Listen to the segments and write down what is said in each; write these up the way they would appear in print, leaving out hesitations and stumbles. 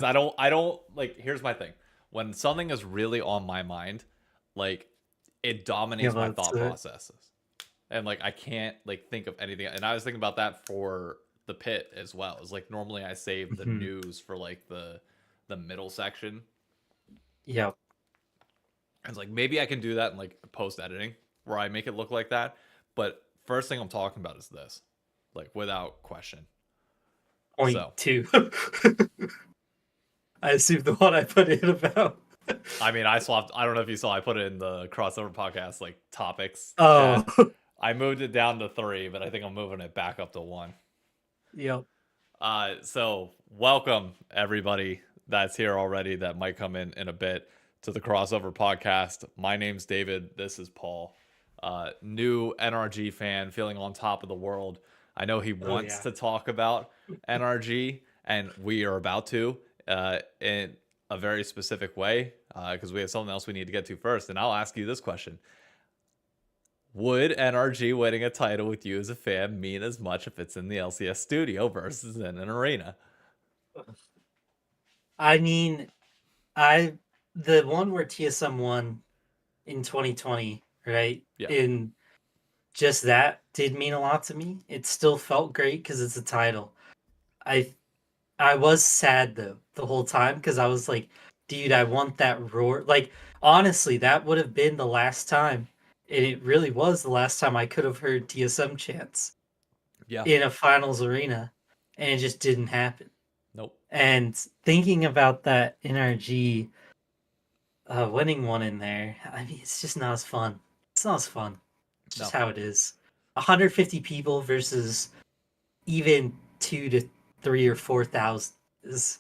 I don't like. Here's my thing: when something is really on my mind, like it Yeah, dominates my that's thought it. processes, and like I can't like think of anything. And I was thinking about that for the pit as well. It's like normally I save the Mhm. news for like the middle section. Yep. It's like maybe I can do that in like post editing where I make it look like that. But first thing I'm talking about is this, like without question. Point So two. I assume the one I put in about. I mean, I swapped. I don't know if you saw. I put it in the crossover podcast like topics Oh, chat. I moved it down to 3, but I think I'm moving it back up to 1. yep. So welcome everybody that's here already that might come in a bit to the crossover podcast. My name's David. This is Paul. New NRG fan, feeling on top of the world. I know he Oh wants yeah. to talk about NRG, and we are about to in a very specific way because we have something else we need to get to first. And I'll ask you this question: would NRG winning a title with you as a fan mean as much if it's in the LCS studio versus in an arena? I mean, I the one where TSM won in 2020, right? Yeah. In just that did mean a lot to me. It still felt great because it's a title. I I was sad though the whole time because I was like, dude, I want that roar. Like honestly, that would have been the last time, and it really was the last time I could have heard TSM chants Yeah. in a finals arena, and it just didn't happen. Nope. And thinking about that NRG winning one in there, I mean, it's just not as fun. It's not as fun. It's just No. how it is. 150 people versus even 2 to 3 or 4,000 is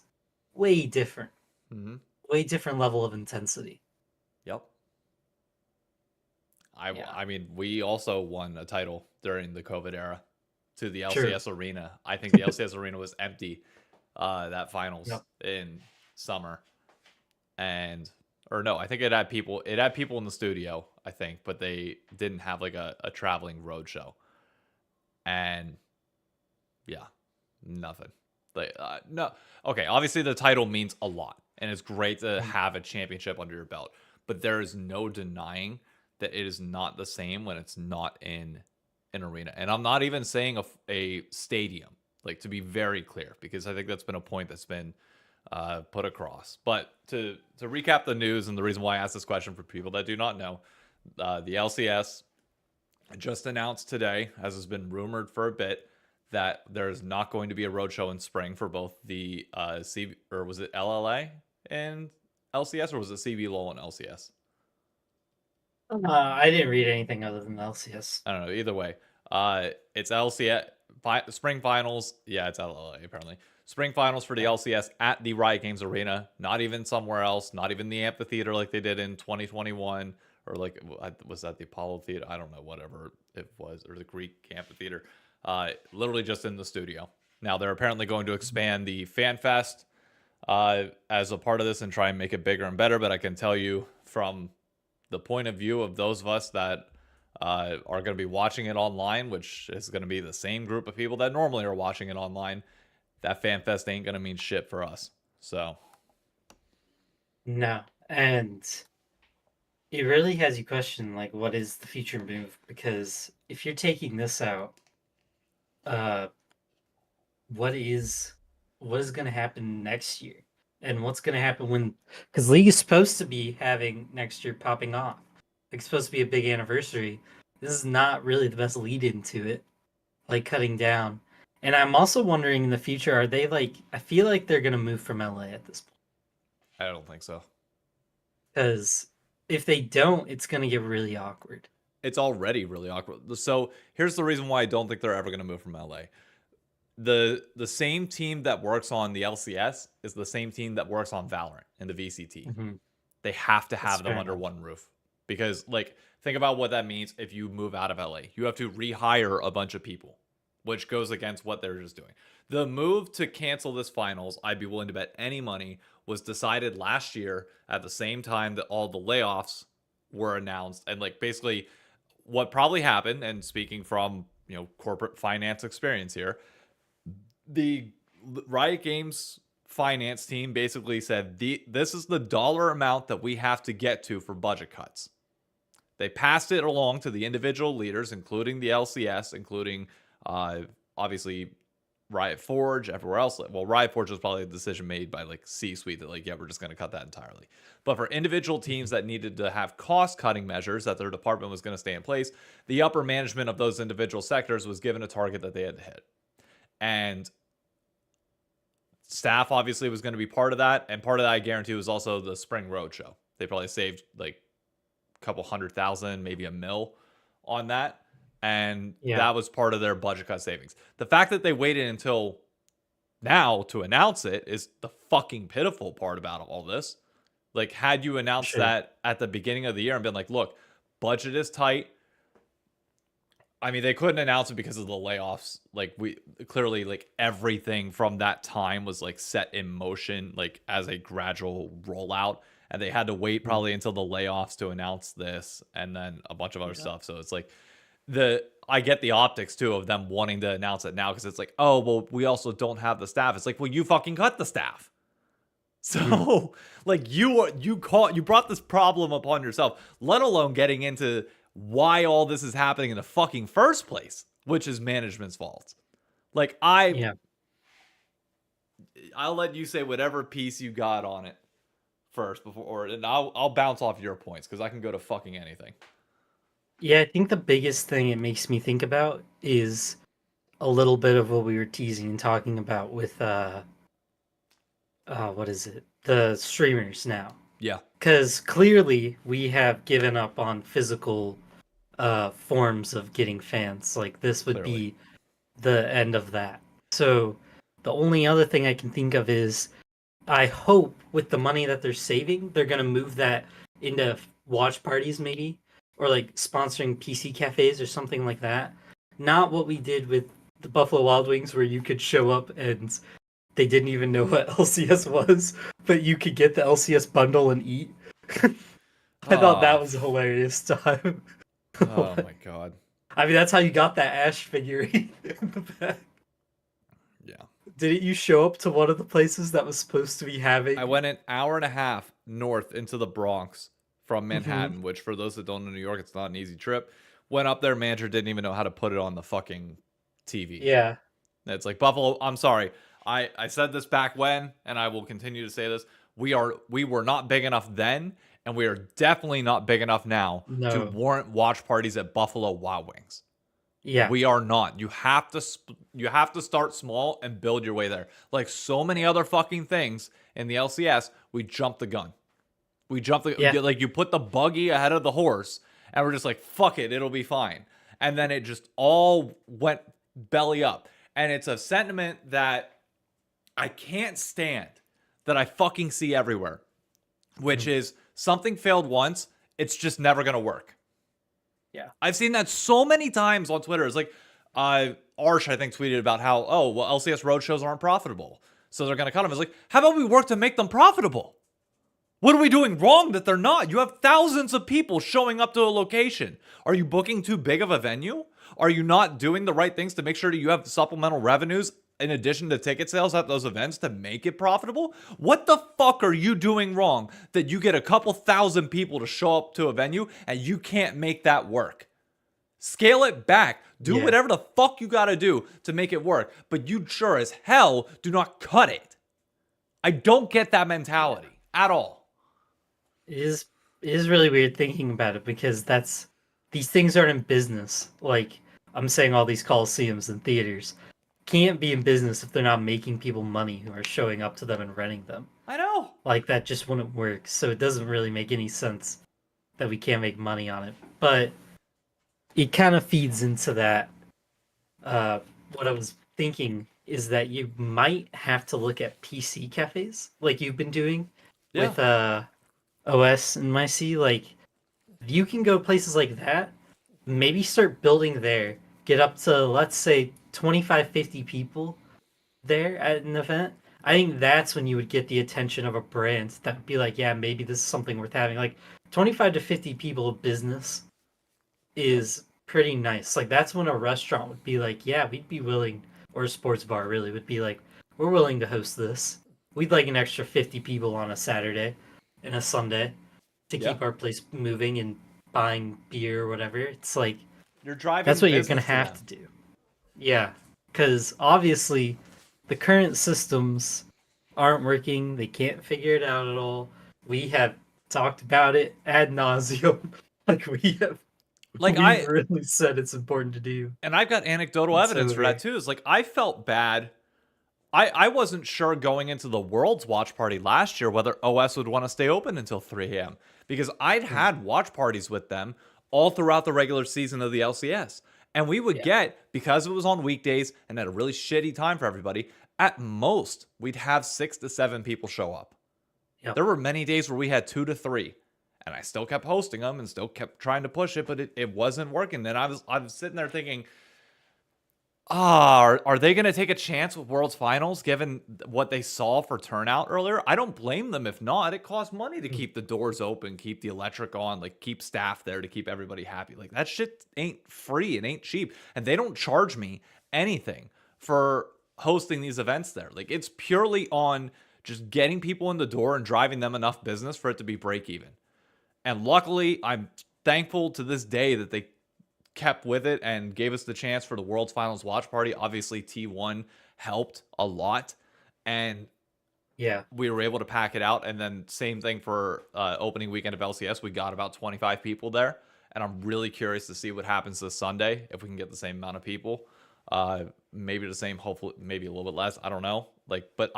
way different. Mm-hmm. Way different level of intensity. Yep. Yeah, I mean, we also won a title during the COVID era to the true. LCS arena. I think the LCS arena was empty that finals Yep. in summer, and or no, I think it had people. It had people in the studio, I think, but they didn't have like a traveling road show. And yeah, nothing. Like no, okay. Obviously, the title means a lot, and it's great to Mm. have a championship under your belt. But there is no denying that it is not the same when it's not in an arena. And I'm not even saying a stadium, like to be very clear, because I think that's been a point that's been put across. But to recap the news and the reason why I asked this question for people that do not know, the LCS just announced today, as has been rumored for a bit, that there's not going to be a roadshow in spring for both the CV or was it LLA and LCS or was it CV LOL and LCS? I didn't read anything other than LCS. I don't know. Either way, it's LCS spring finals. Yeah, it's LLA apparently. Spring finals for the Yeah. LCS at the Riot Games Arena, not even somewhere else, not even the amphitheater like they did in 2021, or like was that the Apollo Theater? I don't know, whatever it was, or the Greek amphitheater. Literally just in the studio. Now they're apparently going to expand the Fan Fest as a part of this and try and make it bigger and better. But I can tell you from the point of view of those of us that are going to be watching it online, which is going to be the same group of people that normally are watching it online, that fan fest ain't going to mean shit for us. So, No. And it really has you question like what is the future move? Because if you're taking this out, uh what is gonna happen next year? And what's gonna happen when because League is supposed to be having next year popping off. Like it's supposed to be a big anniversary. This is not really the best lead into it, like cutting down. And I'm also wondering in the future, are they like I feel like they're gonna move from LA at this point. I don't think so. Because if they don't, it's gonna get really awkward. It's already really awkward. So, here's the reason why I don't think they're ever going to move from LA. The same team that works on the LCS is the same team that works on Valorant and the VCT. Hmm. They have to That's have them fair under enough. one roof because like think about what that means if you move out of LA. You have to rehire a bunch of people, which goes against what they're just doing. The move to cancel this finals, I'd be willing to bet any money, was decided last year at the same time that all the layoffs were announced and like basically what probably happened, and speaking from corporate finance experience here, the Riot Games finance team basically said, this is the dollar amount that we have to get to for budget cuts. They passed it along to the individual leaders, including the LCS, including obviously Riot Forge, everywhere else. Well, Riot Forge was probably a decision made by like C-suite that like, yeah, we're just going to cut that entirely. But for individual teams that needed to have cost-cutting measures that their department was going to stay in place, the upper management of those individual sectors was given a target that they had to hit. And staff obviously was going to be part of that. And part of that, I guarantee, was also the spring roadshow. They probably saved like couple 100,000, maybe $1 million on that. And that was part of their budget cut savings. The fact that they waited until now to announce it is the fucking pitiful part about all this. Like, had you announced that at the beginning of the year and been like, look, budget is tight. I mean, they couldn't announce it because of the layoffs. Like, we clearly, like, everything from that time was like set in motion, like as a gradual rollout. And they had to wait probably until the layoffs to announce this and then a bunch of other stuff. So it's like I get the optics too of them wanting to announce it now because it's like, oh, well, we also don't have the staff. It's like, well, you fucking cut the staff. So like you brought this problem upon yourself, let alone getting into why all this is happening in the fucking first place, which is management's fault. Like I'll let you say whatever piece you got on it first and I'll bounce off your points because I can go to fucking anything. Yeah, I think the biggest thing it makes me think about is a little bit of what we were teasing and talking about with what is it? The streamers now. Yeah. Because clearly we have given up on physical forms of getting fans. Like this would be the end of that. So the only other thing I can think of is I hope with the money that they're saving, they're going to move that into watch parties maybe, or like sponsoring PC cafes or something like that. Not what we did with the Buffalo Wild Wings where you could show up and they didn't even know what LCS was, but you could get the LCS bundle and eat. I thought that was a hilarious time. Oh my god. I mean, that's how you got that Ash figurine in the back. Yeah. Didn't you show up to one of the places that was supposed to be having... I went an hour and a half north into the Bronx from Manhattan, which for those that don't know New York, it's not an easy trip. Went up there, manager didn't even know how to put it on the fucking TV. Yeah. It's like, Buffalo, I'm sorry. I said this back when, and I will continue to say this. We were not big enough then, and we are definitely not big enough now to warrant watch parties at Buffalo Wild Wings. Yeah. We are not. You have to start small and build your way there. Like so many other fucking things in the LCS, we jumped the gun. Like you put the buggy ahead of the horse and we're just like, fuck it, it'll be fine. And then it just all went belly up. And it's a sentiment that I can't stand, that I fucking see everywhere, which is something failed once, it's just never going to work. Yeah. I've seen that so many times on Twitter. It's like, Arsh, I think, tweeted about how, LCS roadshows aren't profitable, so they're going to cut them. It's like, how about we work to make them profitable? What are we doing wrong that they're not? You have thousands of people showing up to a location. Are you booking too big of a venue? Are you not doing the right things to make sure that you have supplemental revenues in addition to ticket sales at those events to make it profitable? What the fuck are you doing wrong that you get a couple thousand people to show up to a venue and you can't make that work? Scale it back. Do whatever the fuck you gotta do to make it work. But you sure as hell do not cut it. I don't get that mentality at all. It is really weird thinking about it because these things aren't in business. Like I'm saying, all these coliseums and theaters can't be in business if they're not making people money who are showing up to them and renting them. I know. Like that just wouldn't work. So it doesn't really make any sense that we can't make money on it. But it kind of feeds into that. What I was thinking is that you might have to look at PC cafes like you've been doing with OS and MyC. Like you can go places like that, maybe start building there, get up to, let's say, 25, 50 people there at an event. I think that's when you would get the attention of a brand that would be like, yeah, maybe this is something worth having. Like 25 to 50 people of business is pretty nice. Like that's when a restaurant would be like, yeah, we'd be willing, or a sports bar really would be like, we're willing to host this. we'd like an extra 50 people on a Saturday and a Sunday to Yeah. keep our place moving and buying beer or whatever. It's like You're driving that's what you're gonna business to have them. to do. Yeah, because obviously the current systems aren't working. They can't figure it out at all. We have talked about it ad nauseum. Like Like we've really said it's important to do. and I've got anecdotal It's evidence over for that here. too. Is like I felt bad. I wasn't sure going into the World's watch party last year whether OS would want to stay open until 3 a.m. because I'd Hmm. had watch parties with them all throughout the regular season of the LCS. And we would Yeah. get, because it was on weekdays and at a really shitty time for everybody, at most, we'd have 6 to 7 people show up. Yep. There were many days where we had 2 to 3. And I still kept hosting them and still kept trying to push it, but it wasn't working. And I was sitting there thinking, are they going to take a chance with World's Finals given what they saw for turnout earlier? I don't blame them if not. It costs money to keep the doors open, keep the electric on, like keep staff there to keep everybody happy. Like that shit ain't free. It ain't cheap. And they don't charge me anything for hosting these events there. Like it's purely on just getting people in the door and driving them enough business for it to be break even. And luckily, I'm thankful to this day that they kept with it and gave us the chance for the World's Finals watch party. Obviously, T1 helped a lot, and Yeah. we were able to pack it out. And then same thing for opening weekend of LCS. We got about 25 people there, and I'm really curious to see what happens this Sunday if we can get the same amount of people. Maybe the same, hopefully, maybe a little bit less. I don't know. But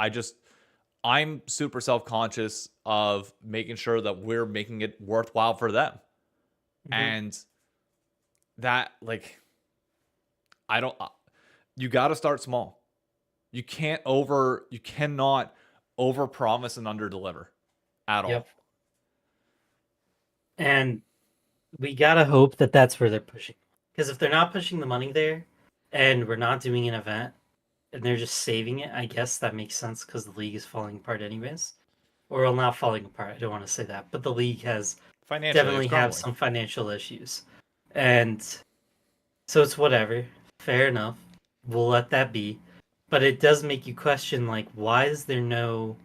I'm super self-conscious of making sure that we're making it worthwhile for them. Mhm. And that, you got to start small. You cannot over promise and under deliver at all. Yep. And we gotta hope that that's where they're pushing. Because if they're not pushing the money there, and we're not doing an event, and they're just saving it, I guess that makes sense because the league is falling apart anyways. Or well, not falling apart. I don't want to say that, but the league has Financially, definitely it's have crumbling. some financial issues, and so it's whatever. Fair enough. We'll let that be. But it does make you question, like, why is there no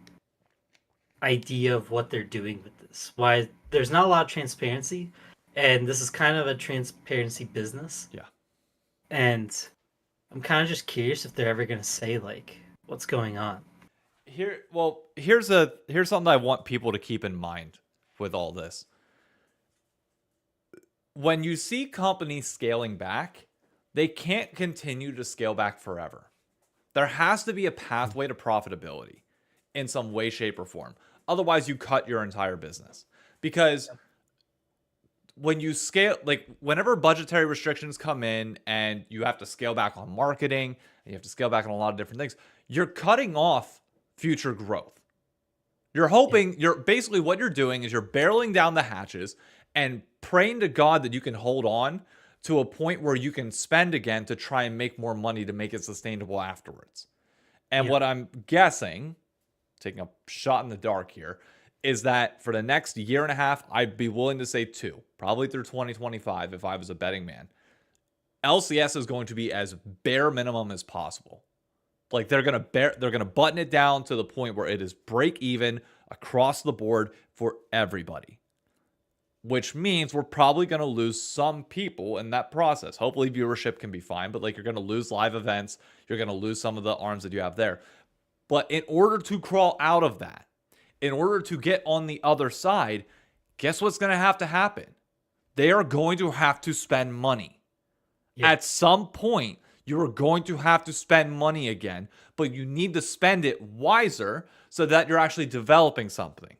idea of what they're doing with this? Why there's not a lot of transparency, and this is kind of a transparency business. Yeah. And I'm kind of just curious if they're ever going to say like what's going on. Here's something I want people to keep in mind with all this. When you see companies scaling back, they can't continue to scale back forever. There has to be a pathway to profitability in some way, shape, or form. Otherwise, you cut your entire business. Because when you scale, like whenever budgetary restrictions come in and you have to scale back on marketing, and you have to scale back on a lot of different things, you're cutting off future growth. You're hoping, basically what you're doing is you're barreling down the hatches and praying to God that you can hold on to a point where you can spend again to try and make more money to make it sustainable afterwards. And what I'm guessing, taking a shot in the dark here, is that for the next year and a half, I'd be willing to say 2, probably through 2025 if I was a betting man, LCS is going to be as bare minimum as possible. Like they're gonna button it down to the point where it is break even across the board for everybody. Which means we're probably gonna lose some people in that process. Hopefully viewership can be fine, but like you're gonna lose live events, you're gonna lose some of the arms that you have there. But in order to crawl out of that, in order to get on the other side, guess what's gonna have to happen? They are going to have to spend money. Yeah. At some point, you are going to have to spend money again, but you need to spend it wiser so that you're actually developing something.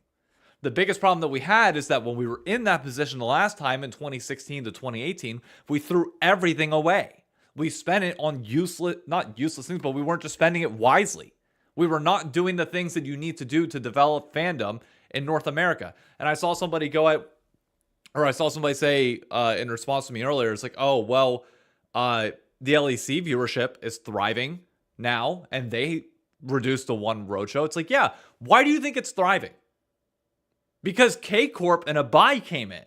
The biggest problem that we had is that when we were in that position the last time in 2016 to 2018, we threw everything away. We spent it on not useless things, but we weren't just spending it wisely. We were not doing the things that you need to do to develop fandom in North America. And I saw somebody say in response to me earlier, it's like, oh, well, the LEC viewership is thriving now, and they reduced to 1 Roadshow. It's like, yeah, why do you think it's thriving? Because Kcorp and Abai came in,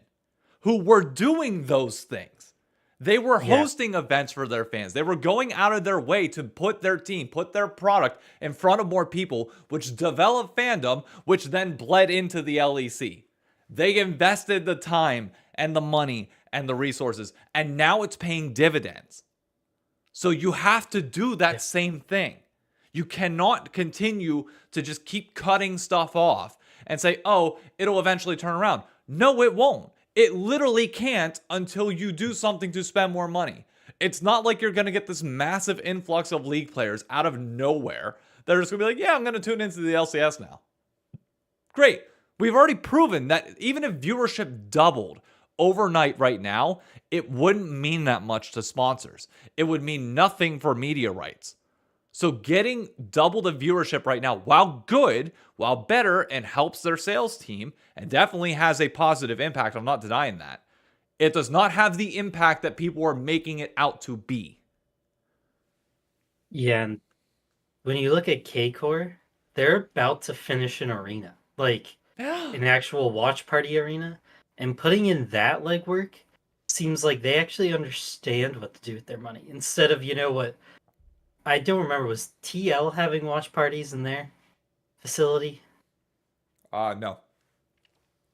who were doing those things. They were Yeah. hosting events for their fans. They were going out of their way to put their team, put their product in front of more people, which developed fandom, which then bled into the LEC. They invested the time and the money and the resources, and now it's paying dividends. So you have to do that same thing. You cannot continue to just keep cutting stuff off and say, oh, it'll eventually turn around. No, it won't. It literally can't until you do something to spend more money. It's not like you're going to get this massive influx of League players out of nowhere that are just going to be like, yeah, I'm going to tune into the LCS now. Great. We've already proven that even if viewership doubled overnight right now, it wouldn't mean that much to sponsors. It would mean nothing for media rights. So getting double the viewership right now, while good, while better, and helps their sales team, and definitely has a positive impact, I'm not denying that, it does not have the impact that people are making it out to be. Yeah, and when you look at Kcorp, they're about to finish an arena. Like, an actual watch party arena. And putting in that legwork seems like they actually understand what to do with their money. Instead of, what I don't remember, was TL having watch parties in their facility? No.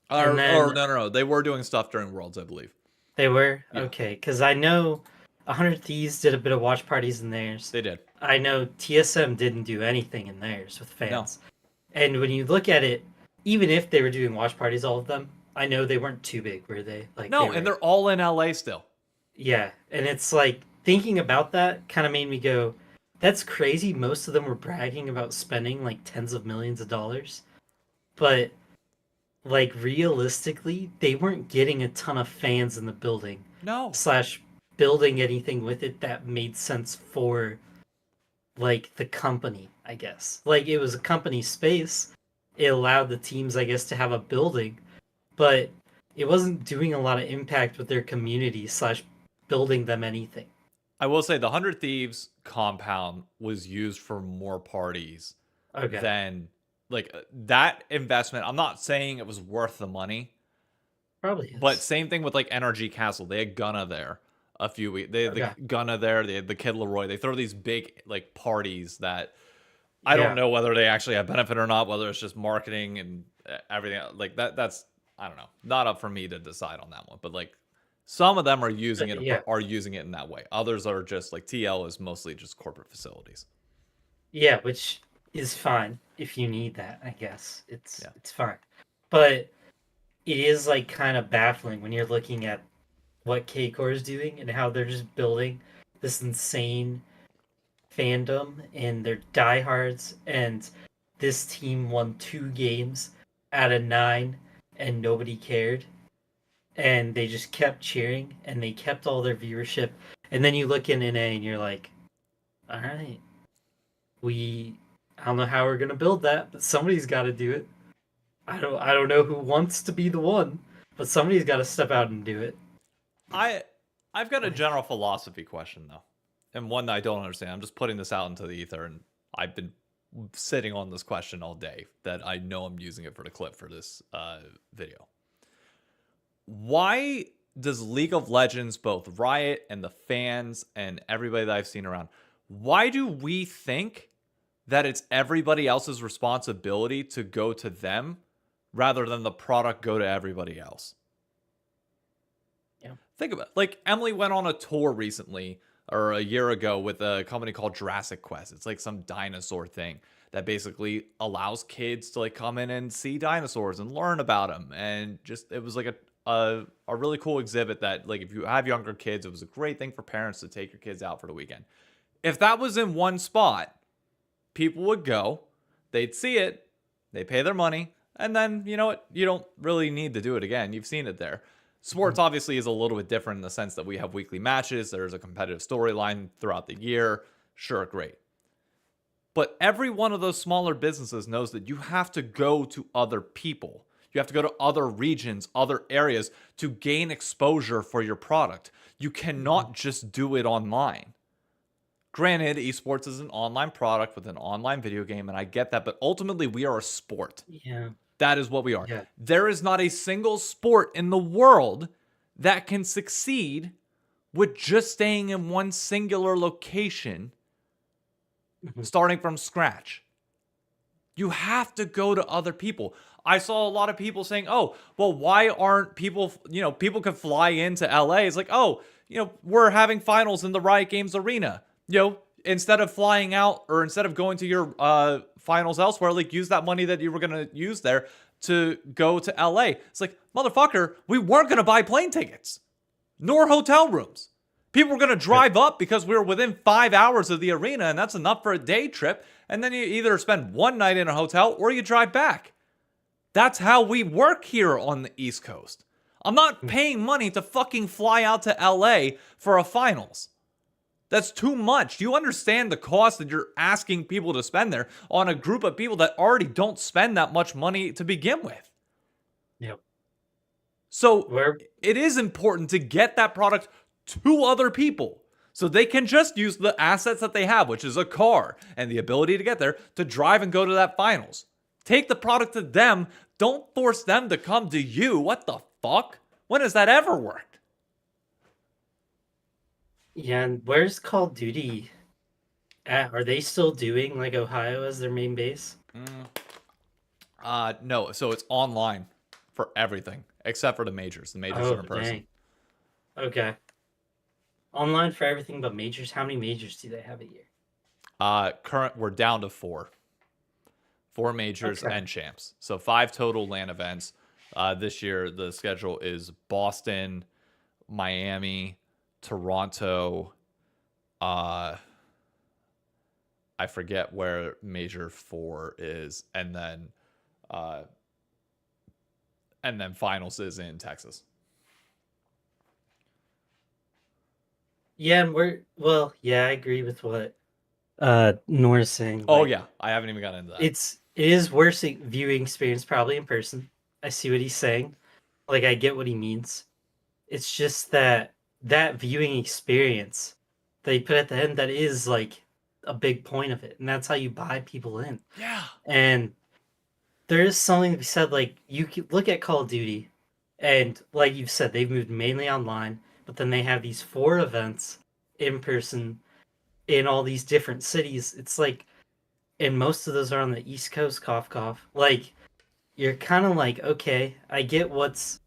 And then No. They were doing stuff during Worlds, I believe. they were? Yeah. Okay, because I know 100 Thieves did a bit of watch parties in theirs. They did. I know TSM didn't do anything in theirs with fans. No. And when you look at it, even if they were doing watch parties, all of them, I know they weren't too big, were they? Like, no, and they're all in LA still. Yeah, and it's like, thinking about that kind of made me go, that's crazy. Most of them were bragging about spending like tens of millions of dollars. But like, realistically, they weren't getting a ton of fans in the building. No. / building anything with it that made sense for like the company, I guess. Like, it was a company space. It allowed the teams, I guess, to have a building, but it wasn't doing a lot of impact with their community / building them anything. I will say the 100 Thieves compound was used for more parties than, like, that investment. I'm not saying it was worth the money. Probably is. But same thing with, like, NRG Castle. They had Gunna there a few weeks. They had the Gunna there. They had the Kid Leroy. They throw these big, like, parties that I don't know whether they actually have benefit or not, whether it's just marketing and everything. Like, that's, I don't know, not up for me to decide on that one. But, like, some of them are using it in that way. Others are just, like, TL is mostly just corporate facilities. Yeah, which is fine if you need that, I guess. It's fine. But it is, like, kind of baffling when you're looking at what Kcorp is doing and how they're just building this insane fandom, and they're diehards, and this team won 2 games out of 9 and nobody cared. And they just kept cheering, and they kept all their viewership. And then you look in NA and you're like, all right, I don't know how we're gonna build that, but somebody's got to do it. I don't know who wants to be the one, but somebody's got to step out and do it. I've got a general philosophy question though, and one that I don't understand. I'm just putting this out into the ether, and I've been sitting on this question all day that I know I'm using it for the clip for this video. Why does League of Legends, both Riot and the fans and everybody that I've seen around, why do we think that it's everybody else's responsibility to go to them rather than the product go to everybody else? Yeah. Think about it. Like, Emily went on a tour recently, or a year ago, with a company called Jurassic Quest. It's like some dinosaur thing that basically allows kids to, like, come in and see dinosaurs and learn about them. And just, it was like a really cool exhibit that, like, if you have younger kids, it was a great thing for parents to take your kids out for the weekend. If that was in one spot, people would go, they'd see it, they pay their money, and then, you know what, you don't really need to do it again. You've seen it there. Sports obviously is a little bit different in the sense that we have weekly matches. There's a competitive storyline throughout the year. Sure, great. But every one of those smaller businesses knows that you have to go to other people. You have to go to other regions, other areas to gain exposure for your product. You cannot just do it online. Granted, esports is an online product with an online video game, and I get that, but ultimately we are a sport. Yeah. That is what we are. Yeah. There is not a single sport in the world that can succeed with just staying in one singular location, starting from scratch. You have to go to other people. I saw a lot of people saying, oh, well, why aren't people, people can fly into LA. It's like, oh, we're having finals in the Riot Games arena. Instead of flying out or instead of going to your finals elsewhere, like use that money that you were going to use there to go to LA. It's like, motherfucker, we weren't going to buy plane tickets nor hotel rooms. People were going to drive up because we were within 5 hours of the arena, and that's enough for a day trip. And then you either spend one night in a hotel or you drive back. That's how we work here on the East Coast. I'm not paying money to fucking fly out to LA for a finals. That's too much. Do you understand the cost that you're asking people to spend there on a group of people that already don't spend that much money to begin with? Yep. So it is important to get that product to other people so they can just use the assets that they have, which is a car and the ability to get there, to drive and go to that finals. Take the product to them. Don't force them to come to you. What the fuck? When has that ever worked? Yeah, and where's Call of Duty at? Are they still doing like Ohio as their main base? No. So it's online for everything except for the majors. The majors are in person. Dang. Okay. Online for everything but majors. How many majors do they have a year? We're down to 4. 4 majors and champs. So 5 total LAN events. This year, the schedule is Boston, Miami, Toronto. I forget where major 4 is, and then finals is in Texas. Yeah, and I agree with what Nora's saying. Oh yeah, I haven't even gotten into that. It is worse viewing experience probably in person. I see what he's saying. Like, I get what he means. It's just that viewing experience that you put at the end, that is like a big point of it, and that's how you buy people in. Yeah. And there is something to be said. Like, you can look at Call of Duty, and like you've said, they've moved mainly online, but then they have these 4 events in person in all these different cities. It's like, and most of those are on the East Coast, cough cough. Like, you're kind of like, okay, I get what's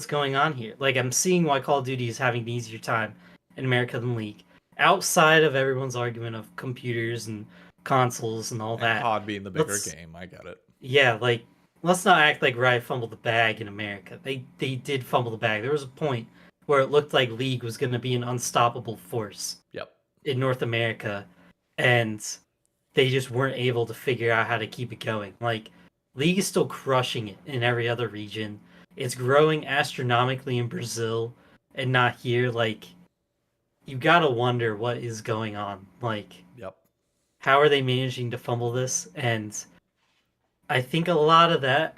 going on here. Like, I'm seeing why Call of Duty is having an easier time in America than League. Outside of everyone's argument of computers and consoles and all that. COD being the bigger game, I get it. Yeah, like, let's not act like Riot fumbled the bag in America. They did fumble the bag. There was a point where it looked like League was going to be an unstoppable force. Yep. In North America, and they just weren't able to figure out how to keep it going. Like, League is still crushing it in every other region. It's growing astronomically in Brazil and not here. Like, you gotta wonder what is going on. Like, yep. How are they managing to fumble this? And I think a lot of that,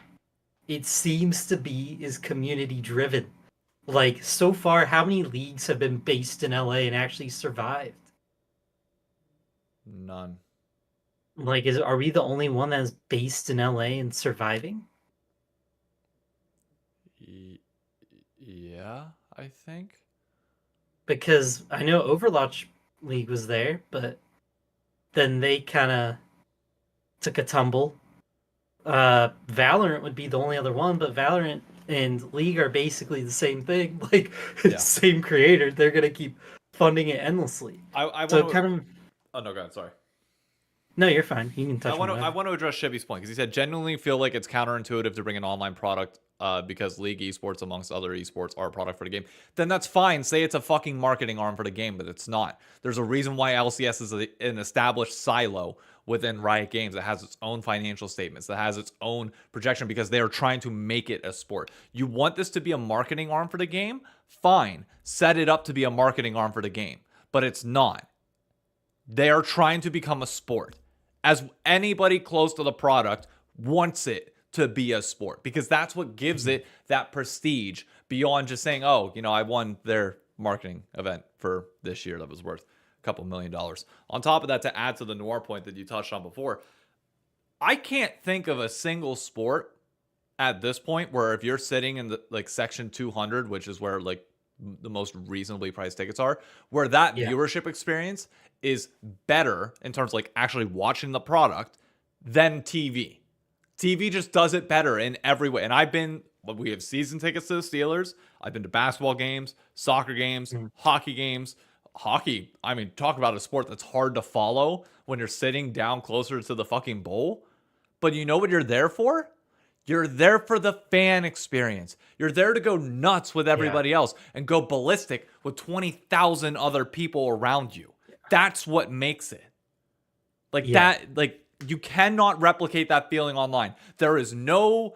it seems to be, is community driven. Like, so far, how many leagues have been based in LA and actually survived? None. Like, are we the only one that's based in LA and surviving? Yeah, I think. Because I know Overwatch League was there, but then they kind of took a tumble. Valorant would be the only other one, but Valorant and League are basically the same thing. Like, same creator. They're going to keep funding it endlessly. Oh, no, go ahead. Sorry. No, you're fine. You can touch on I want to address Chevy's point, because he said, genuinely feel like it's counterintuitive to bring an online product because League esports, amongst other esports, are a product for the game. Then that's fine. Say it's a fucking marketing arm for the game, but it's not. There's a reason why LCS is an established silo within Riot Games that has its own financial statements, that has its own projection, because they are trying to make it a sport. You want this to be a marketing arm for the game? Fine. Set it up to be a marketing arm for the game. But it's not. They are trying to become a sport. As anybody close to the product wants it to be a sport, because that's what gives it that prestige beyond just saying, oh, I won their marketing event for this year that was worth a couple $1 million. On top of that, to add to the Noir point that you touched on before, I can't think of a single sport at this point where if you're sitting in the section 200, which is where the most reasonably priced tickets are, where that Yeah. viewership experience is better in terms of like actually watching the product than TV. TV just does it better in every way. And we have season tickets to the Steelers. I've been to basketball games, soccer games, Mm. hockey games. Hockey, I mean, talk about a sport that's hard to follow when you're sitting down closer to the fucking bowl. But you know what you're there for? You're there for the fan experience. You're there to go nuts with Yeah. everybody else and go ballistic with 20,000 other people around you. That's what makes it. Like Yeah. that, like you cannot replicate that feeling online. There's no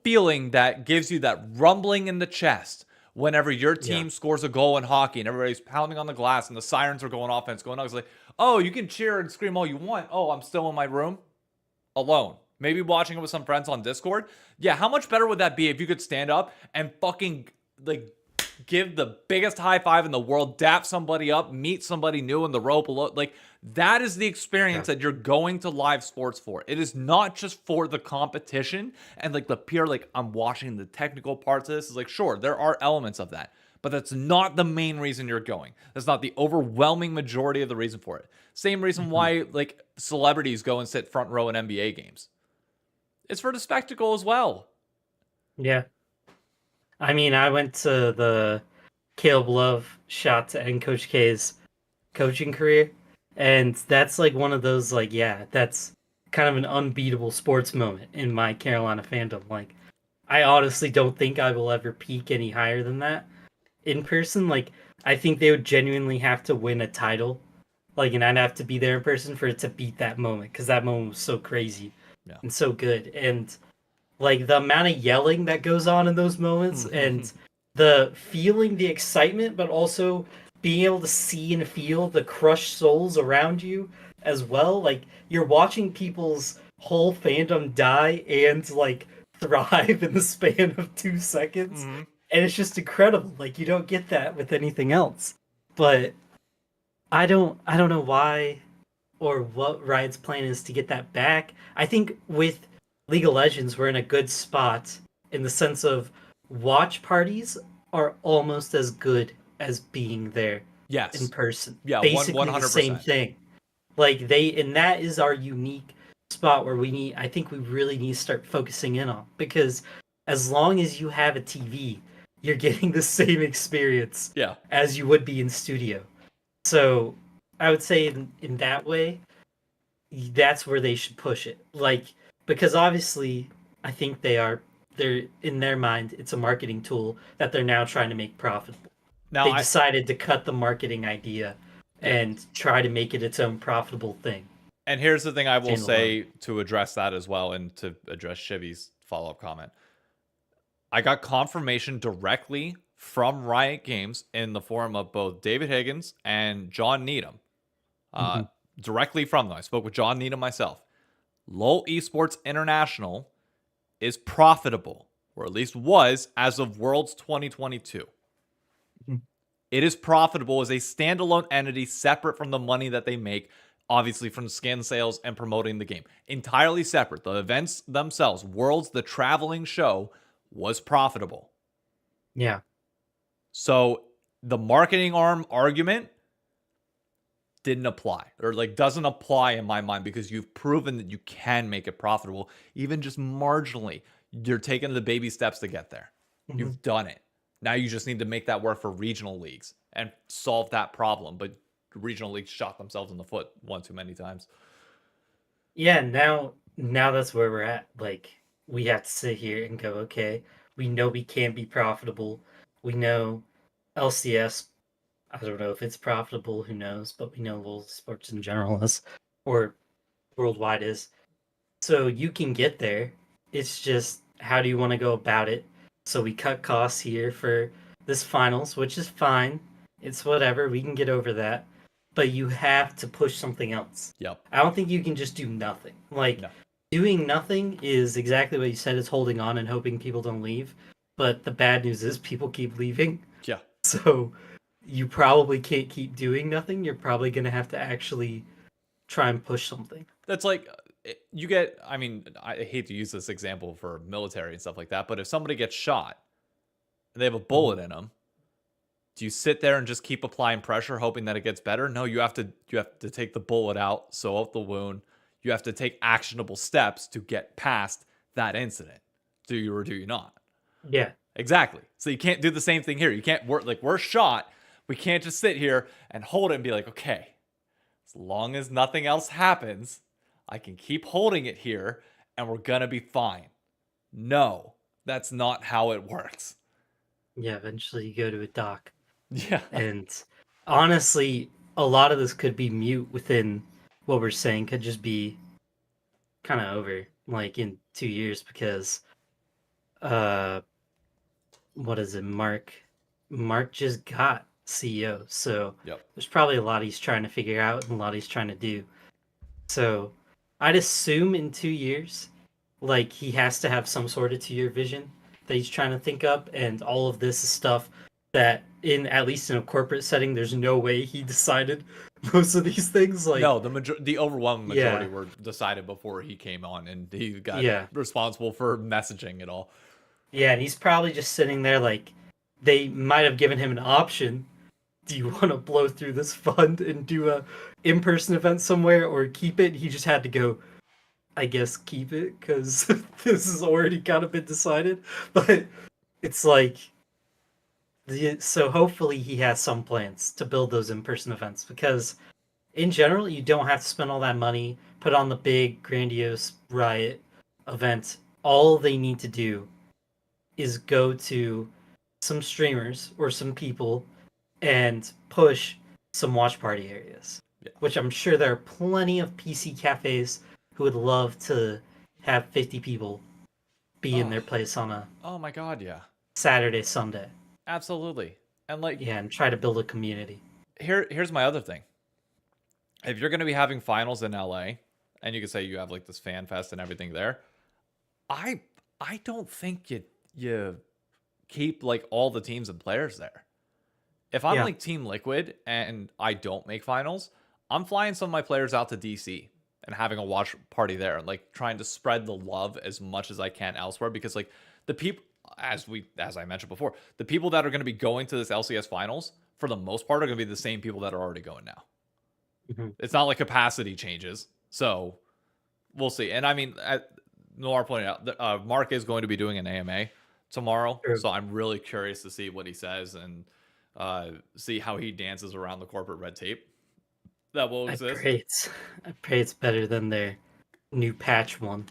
feeling that gives you that rumbling in the chest whenever your Yeah. team scores a goal in hockey and everybody's pounding on the glass and the sirens are going off and it's going on. It's like, oh, you can cheer and scream all you want. Oh, I'm still in my room alone. Maybe watching it with some friends on Discord. Yeah, how much better would that be if you could stand up and fucking like give the biggest high five in the world, dap somebody up, meet somebody new in the row below? Like that is the experience that you're going to live sports for. It is not just for the competition and like the pure like I'm watching the technical parts of this. Is like sure, there are elements of that. But that's not the main reason you're going. That's not the overwhelming majority of the reason for it. Same reason why like celebrities go and sit front row in NBA games. It's for the spectacle as well. Yeah. I mean, I went to the Caleb Love shot to end Coach K's coaching career, and that's like one of those like, yeah, that's kind of an unbeatable sports moment in my Carolina fandom. Like, I honestly don't think I will ever peak any higher than that in person. Like, I think they would genuinely have to win a title, like, and I'd have to be there in person for it to beat that moment because that moment was so crazy and so good. And like the amount of yelling that goes on in those moments and the feeling the excitement, but also being able to see and feel the crushed souls around you as well. Like you're watching people's whole fandom die and like thrive in the span of 2 seconds. And it's just incredible. Like you don't get that with anything else. But I don't know why or what Riot's plan is to get that back. I think with League of Legends, we're in a good spot in the sense of watch parties are almost as good as being there in Yes. person. Yeah, Basically the same 100%. thing. Like and that is our unique spot where I think we really need to start focusing in on because as long as you have a TV, you're getting the same experience Yeah. as you would be in studio. So I would say in that way, that's where they should push it. Like because obviously I think they're in their mind it's a marketing tool that they're now trying to make profitable. Now They decided to cut the marketing idea yeah. and try to make it its own profitable thing. And here's the thing I will Standalone. say to address that as well and to address Shivy's follow-up comment. I got confirmation directly from Riot Games in the form of both David Higgins and John Needham. Directly from them. I spoke with John Needham myself. LoL Esports International is profitable, or at least was as of Worlds 2022. It is profitable as a standalone entity separate from the money that they make, obviously from skin sales and promoting the game. Entirely separate. The events themselves, Worlds, the traveling show, was profitable. Yeah. So the marketing arm argument didn't apply or like doesn't apply in my mind because you've proven that you can make it profitable, even just marginally. You're taking the baby steps to get there. You've done it. Now you just need to make that work for regional leagues and solve that problem. But regional leagues shot themselves in the foot one too many times. Yeah, now that's where we're at. Like we have to sit here and go, okay, we know we can be profitable. We know LCS, I don't know if it's profitable, who knows, but we know LoL sports in general is or worldwide is. So you can get there. It's just how do you want to go about it? So we cut costs here for this finals, which is fine. It's whatever. We can get over that. But you have to push something else. Yep. I don't think you can just do nothing. Like doing nothing is exactly what you said is holding on and hoping people don't leave. But the bad news is people keep leaving. Yeah. So you probably can't keep doing nothing. You're probably going to have to actually try and push something. That's like you get, I mean, I hate to use this example for military and stuff like that, but if somebody gets shot, and they have a bullet in them, do you sit there and just keep applying pressure, hoping that it gets better? No, you have to take the bullet out, sew up the wound. You have to take actionable steps to get past that incident. Do you or do you not? Yeah. Exactly. So you can't do the same thing here. You can't work like we're shot. We can't just sit here and hold it and be like, okay, as long as nothing else happens, I can keep holding it here and we're gonna be fine. No, that's not how it works. Yeah, eventually you go to a dock. Yeah. And honestly, a lot of this could be mute within what we're saying, could just be kind of over, like in 2 years, because what is it, Mark just got CEO, so Yep. there's probably a lot he's trying to figure out and a lot he's trying to do. So I'd assume in 2 years, like he has to have some sort of 2-year vision that he's trying to think up, and all of this is stuff that in at least in a corporate setting, there's no way he decided most of these things. Like no, the overwhelming majority Yeah. were decided before he came on, and he got Yeah. responsible for messaging it all. Yeah, and he's probably just sitting there like they might have given him an option. Do you want to blow through this fund and do a in-person event somewhere or keep it? He just had to go, I guess keep it because this has already kind of been decided. But it's like, so hopefully he has some plans to build those in-person events, because in general, you don't have to spend all that money, put on the big, grandiose Riot event. All they need to do is go to some streamers or some people and push some watch party areas. Yeah. Which I'm sure there are plenty of PC cafes who would love to have 50 people be in their place on a Oh my god, yeah. Saturday, Sunday. Absolutely. And like Yeah, and try to build a community. here's my other thing. If you're going to be having finals in LA, and you can say you have like this fan fest and everything there, I don't think you keep like all the teams and players there. If I'm Yeah. like Team Liquid and I don't make finals, I'm flying some of my players out to DC and having a watch party there, and like trying to spread the love as much as I can elsewhere, because like the people, as I mentioned before, the people that are going to be going to this LCS finals for the most part are going to be the same people that are already going now. Mhm. It's not like capacity changes, so we'll see. And I mean, Noir pointed out, Mark is going to be doing an AMA tomorrow, True. so I'm really curious to see what he says and see how he dances around the corporate red tape that will exist. I pray it's better than their new patch one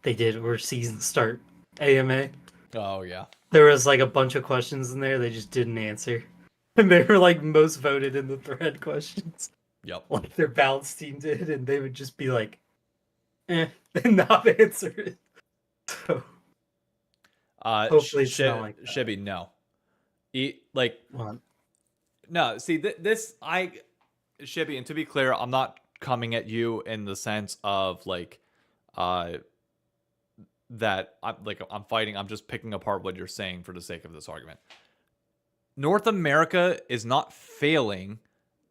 they did, or season start AMA. Oh yeah, There was like a bunch of questions in there they just didn't answer. And they were like most voted in the thread questions. yep. Like their balance team did, and they would just be like, and not answer it. So hopefully it's not like that. Shibby, no. Well, No, see, Shibby, and to be clear, I'm not coming at you in the sense of like, that I'm fighting. I'm just picking apart what you're saying for the sake of this argument. North America is not failing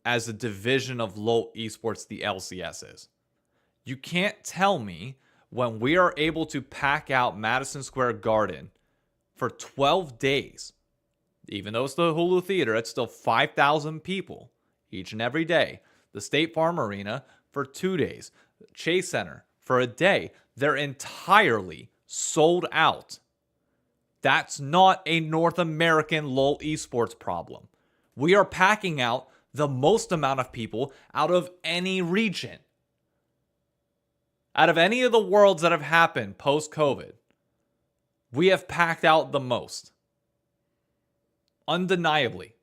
as a division of LoL esports the LCS is. You can't tell me when we are able to pack out Madison Square Garden for 12 days, even though it's the Hulu Theater, it's still 5,000 people each and every day. The State Farm Arena for 2 days. Chase Center for a day. They're entirely sold out. That's not a North American LoL esports problem. We are packing out the most amount of people out of any region. Out of any of the worlds that have happened post-COVID, we have packed out the most. Undeniably.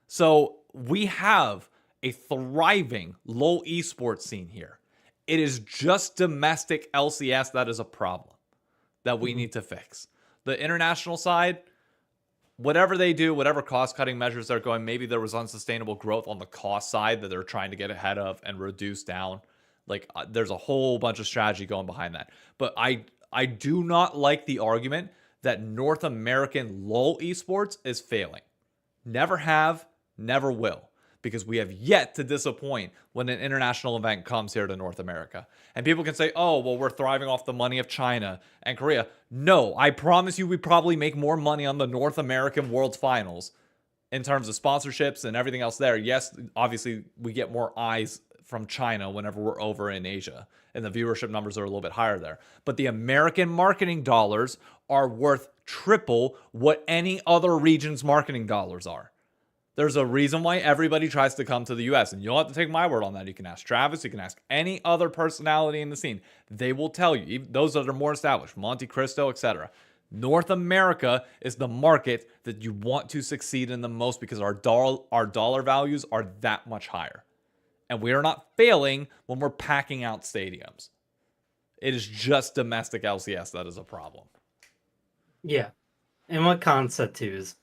So we have a thriving LoL esports scene here. It is just domestic LCS that is a problem that we need to fix. The international side, whatever they do, whatever cost-cutting measures they're going, maybe there was unsustainable growth on the cost side that they're trying to get ahead of and reduce down. Like, there's a whole bunch of strategy going behind that. But I do not like the argument that North American LoL esports is failing. Never have, never will. because we have yet to disappoint when an international event comes here to North America. And people can say, oh, well, we're thriving off the money of China and Korea. No, I promise you we probably make more money on the North American World Finals in terms of sponsorships and everything else there. Yes, obviously we get more eyes from China whenever we're over in Asia, and the viewership numbers are a little bit higher there. But the American marketing dollars are worth triple what any other region's marketing dollars are. There's a reason why everybody tries to come to the US, and you don't have to take my word on that. You can ask Travis, you can ask any other personality in the scene. They will tell you, even those that are more established, Monte Cristo, etc. North America is the market that you want to succeed in the most because our dollar values are that much higher. And we are not failing when we're packing out stadiums. It is just domestic LCS that is a problem. Yeah. And what concept too is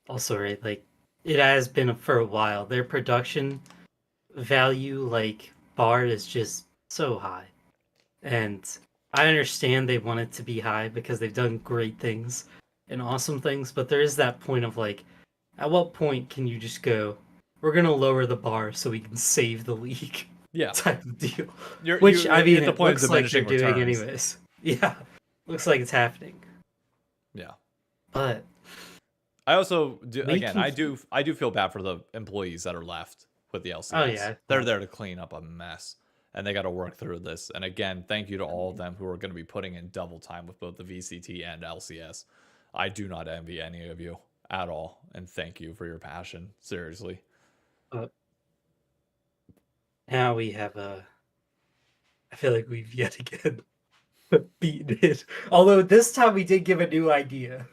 also right, like it has been for a while. Their production value, like bar, is just so high. And I understand they want it to be high because they've done great things and awesome things, but there is that point of like, at what point can you just go, we're gonna lower the bar so we can save the league? Yeah, type of deal. Which I mean, at the it point of looks like they're diminishing doing returns. anyways. Yeah, looks like it's happening. Yeah, but I also do, again, I do feel bad for the employees that are left with the LCS. Oh yeah, they're there to clean up a mess, and they got to work through this. And again, thank you to all of them who are going to be putting in double time with both the VCT and LCS. I do not envy any of you at all, and thank you for your passion. Seriously. Now we have I feel like we've yet again beaten it. Although this time we did give a new idea.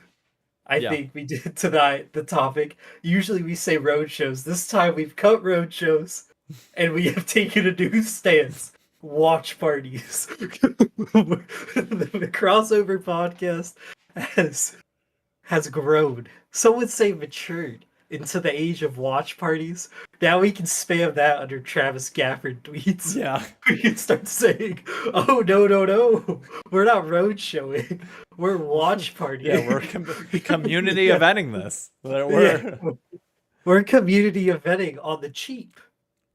I think we did tonight, the topic. Usually we say road shows. This time we've cut road shows and we have taken a new stance. Watch parties. The crossover podcast has grown. Some would say matured into the age of watch parties. Now we can spam that under Travis Gafford tweets. Yeah. We can start saying, oh, no. We're not road showing. We're watch partying. Yeah, we're community eventing this. We're community eventing on the cheap.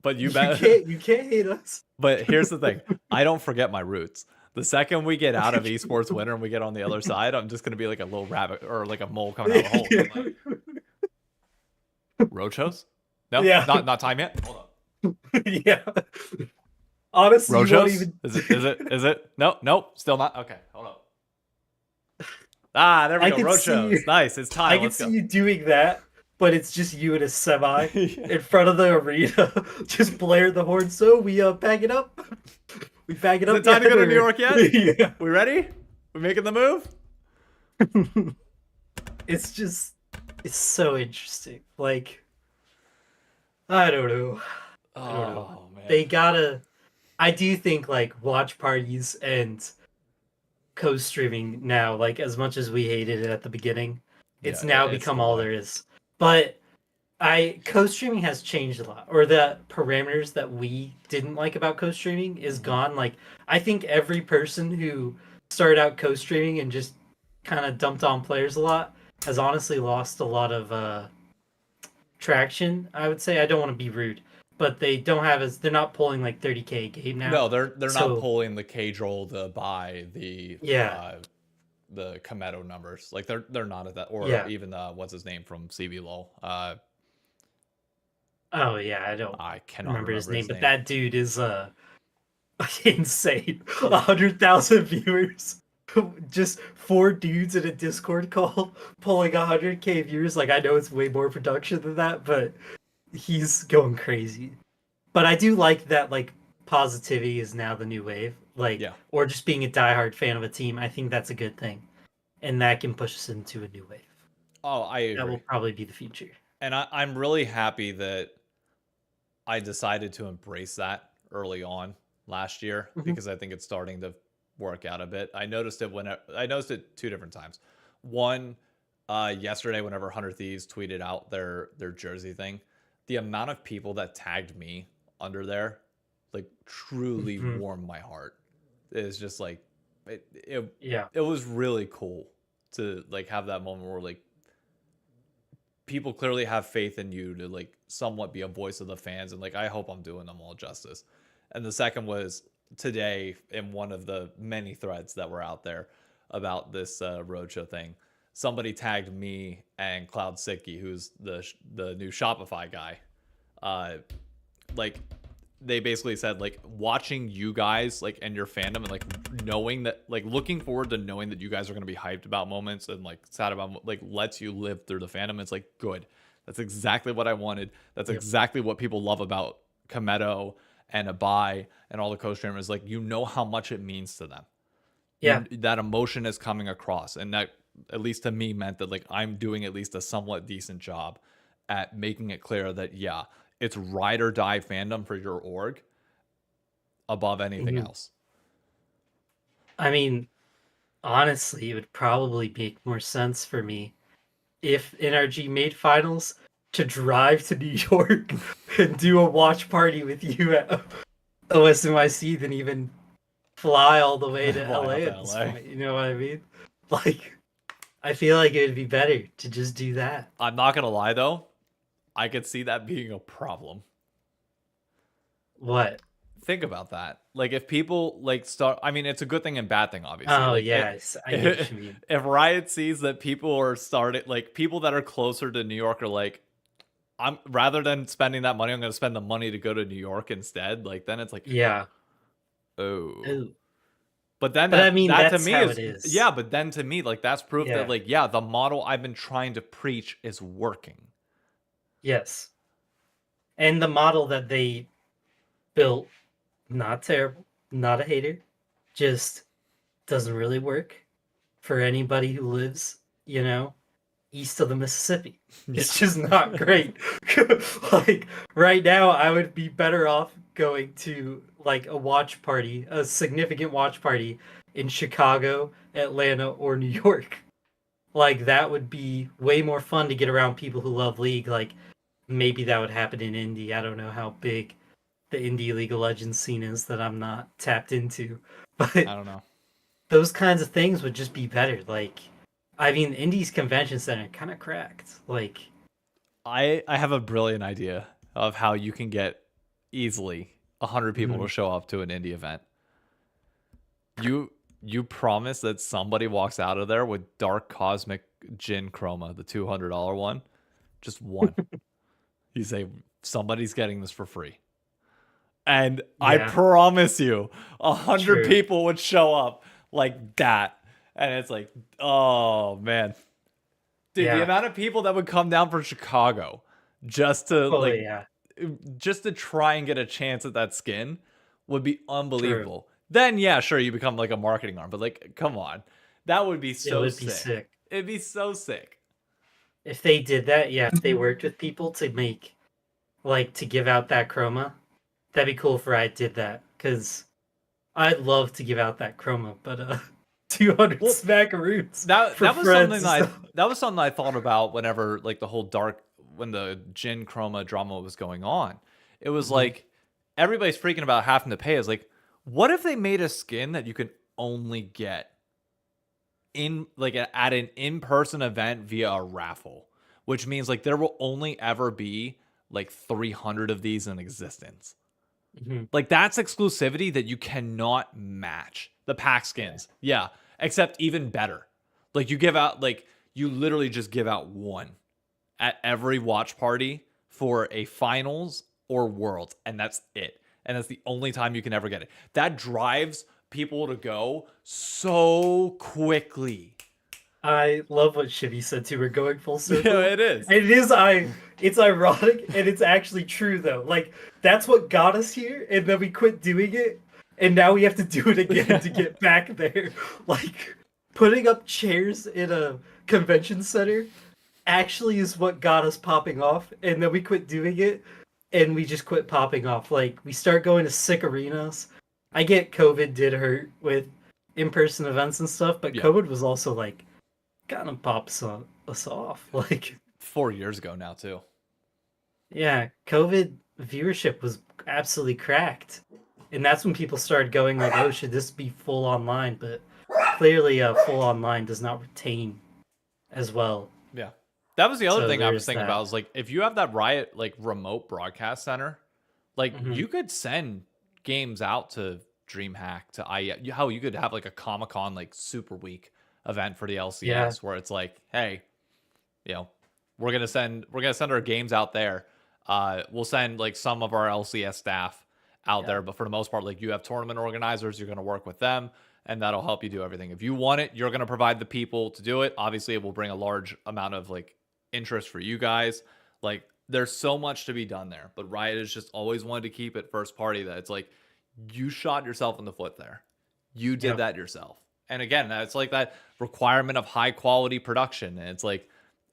But you can't hate us. But here's the thing. I don't forget my roots. The second we get out of esports winter and we get on the other side, I'm just going to be like a little rabbit or like a mole coming out of a hole. Road shows? No, yeah. not time yet. Hold up. Yeah. Honestly, road shows? Even... Is it? No, still not. Okay, hold up. Ah, there we go. Road shows. Nice. It's time. I can see you doing that, but it's just you in a semi in front of the arena. Just blare the horn. So we pack it up. We pack it up. Is it time to go to New York yet? Yeah. We ready? We making the move? It's so interesting. Like, I don't know. Man. They gotta. I do think like watch parties and co-streaming now, like as much as we hated it at the beginning, it's now become all there is. But co-streaming has changed a lot, or the parameters that we didn't like about co-streaming is gone. Like, I think every person who started out co-streaming and just kind of dumped on players a lot has honestly lost a lot of traction. I would say, I don't want to be rude, but they don't have they're not pulling like 30K a game now. No, they're not pulling the cage roll to buy the Kometo numbers. Like they're not at that, or even what's his name from CB LOL. I cannot remember his name, but name. that dude is insane. 100,000 viewers. Just 4 dudes in a Discord call pulling 100K viewers. Like, I know it's way more production than that, but he's going crazy. But I do like that, like, positivity is now the new wave. Like, or just being a diehard fan of a team. I think that's a good thing. And that can push us into a new wave. Oh, I agree. That will probably be the future. And I'm really happy that I decided to embrace that early on last year, because I think it's starting to work out a bit. I noticed it 2 different times. One, yesterday, whenever 100 Thieves tweeted out their jersey thing, the amount of people that tagged me under there, like, truly warmed my heart. It's just like it was really cool to like have that moment where like people clearly have faith in you to like somewhat be a voice of the fans, and like I hope I'm doing them all justice. And the second was today in one of the many threads that were out there about this Roadshow thing. Somebody tagged me and cloudsidky, who's the new Shopify guy. Like they basically said like watching you guys like and your fandom and like knowing that like looking forward to knowing that you guys are going to be hyped about moments and like sad about like lets you live through the fandom. It's like good. That's exactly what I wanted. That's exactly what people love about Kometo and Abai and all the co-streamers. Like, you know how much it means to them. Yeah. That emotion is coming across, and that at least to me meant that like I'm doing at least a somewhat decent job at making it clear that yeah, it's ride or die fandom for your org above anything else. I mean, honestly, it would probably make more sense for me if NRG made finals to drive to New York and do a watch party with you at OSNYC than even fly all the way to LA at this point. You know what I mean? Like, I feel like it would be better to just do that. I'm not gonna lie though, I could see that being a problem. What? Think about that. Like if people like start, I mean, it's a good thing and bad thing, obviously. Oh like, yes, I know what you mean. If Riot sees that people are starting, like people that are closer to New York are like, I'm rather than spending that money, I'm going to spend the money to go to New York instead. Like then it's like, yeah. Oh. Ooh. But then I mean, that that's to me how is, it is. yeah. But then to me, like that's proof that like yeah, the model I've been trying to preach is working. Yes. And the model that they built, not terrible, not a hater, just doesn't really work for anybody who lives, you know, east of the Mississippi. It's just not great. Like right now I would be better off going to like a watch party, a significant watch party in Chicago, Atlanta, or New York. Like that would be way more fun to get around people who love League. Like maybe that would happen in Indy. I don't know how big the indie League of Legends scene is that I'm not tapped into. But I don't know. Those kinds of things would just be better. Like, I mean, Indy's convention center kind of cracked. Like, I have a brilliant idea of how you can get easily 100 people to show up to an indie event. You promise that somebody walks out of there with Dark Cosmic Jin Chroma, the $200 one, just one. You say somebody's getting this for free. And I promise you, 100 people would show up like that. And it's like, oh, man. Dude, the amount of people that would come down from Chicago just to just to try and get a chance at that skin would be unbelievable. Then, yeah, sure, you become like a marketing arm. But like, come on. That would be so sick. It'd be so sick. If they did that, if they worked with people to make, like, to give out that chroma, that'd be cool if Riot did that, because I'd love to give out that chroma, but 200 smackaroos. That was something I thought about whenever like the whole when the Jin Chroma drama was going on. It was like everybody's freaking about having to pay. It's like, what if they made a skin that you can only get in like at an in-person event via a raffle, which means like there will only ever be like 300 of these in existence. Like that's exclusivity that you cannot match. The pack skins. Yeah. Except even better. Like you give out, like you literally just give out one at every watch party for a finals or worlds. And that's it. And that's the only time you can ever get it. That drives people to go so quickly. I love what Shivy said too. We're going full circle. Yeah, it is. It's ironic and it's actually true though. Like that's what got us here, and then we quit doing it, and now we have to do it again to get back there. Like putting up chairs in a convention center actually is what got us popping off, and then we quit doing it, and we just quit popping off. Like we start going to sick arenas. I get COVID did hurt with in-person events and stuff, but COVID was also like kind of pops us off like 4 years ago now too. Yeah, COVID viewership was absolutely cracked, and that's when people started going like, oh, should this be full online? But clearly full online does not retain as well. Yeah, That was the other So thing I was there's thinking that. about is like if you have that Riot like remote broadcast center, like you could send games out to DreamHack to how you could have like a Comic-Con like super week event for the Yeah. LCS where it's like, hey, you know, we're gonna send our games out there. We'll send like some of our LCS staff out there, but for the most part, like you have tournament organizers, you're gonna work with them, and that'll help you do everything. If you want it, you're gonna provide the people to do it. Obviously, it will bring a large amount of like interest for you guys. Like there's so much to be done there, but Riot has just always wanted to keep it first party. That it's like you shot yourself in the foot there. You did that yourself. And again, that's like that requirement of high quality production. And it's like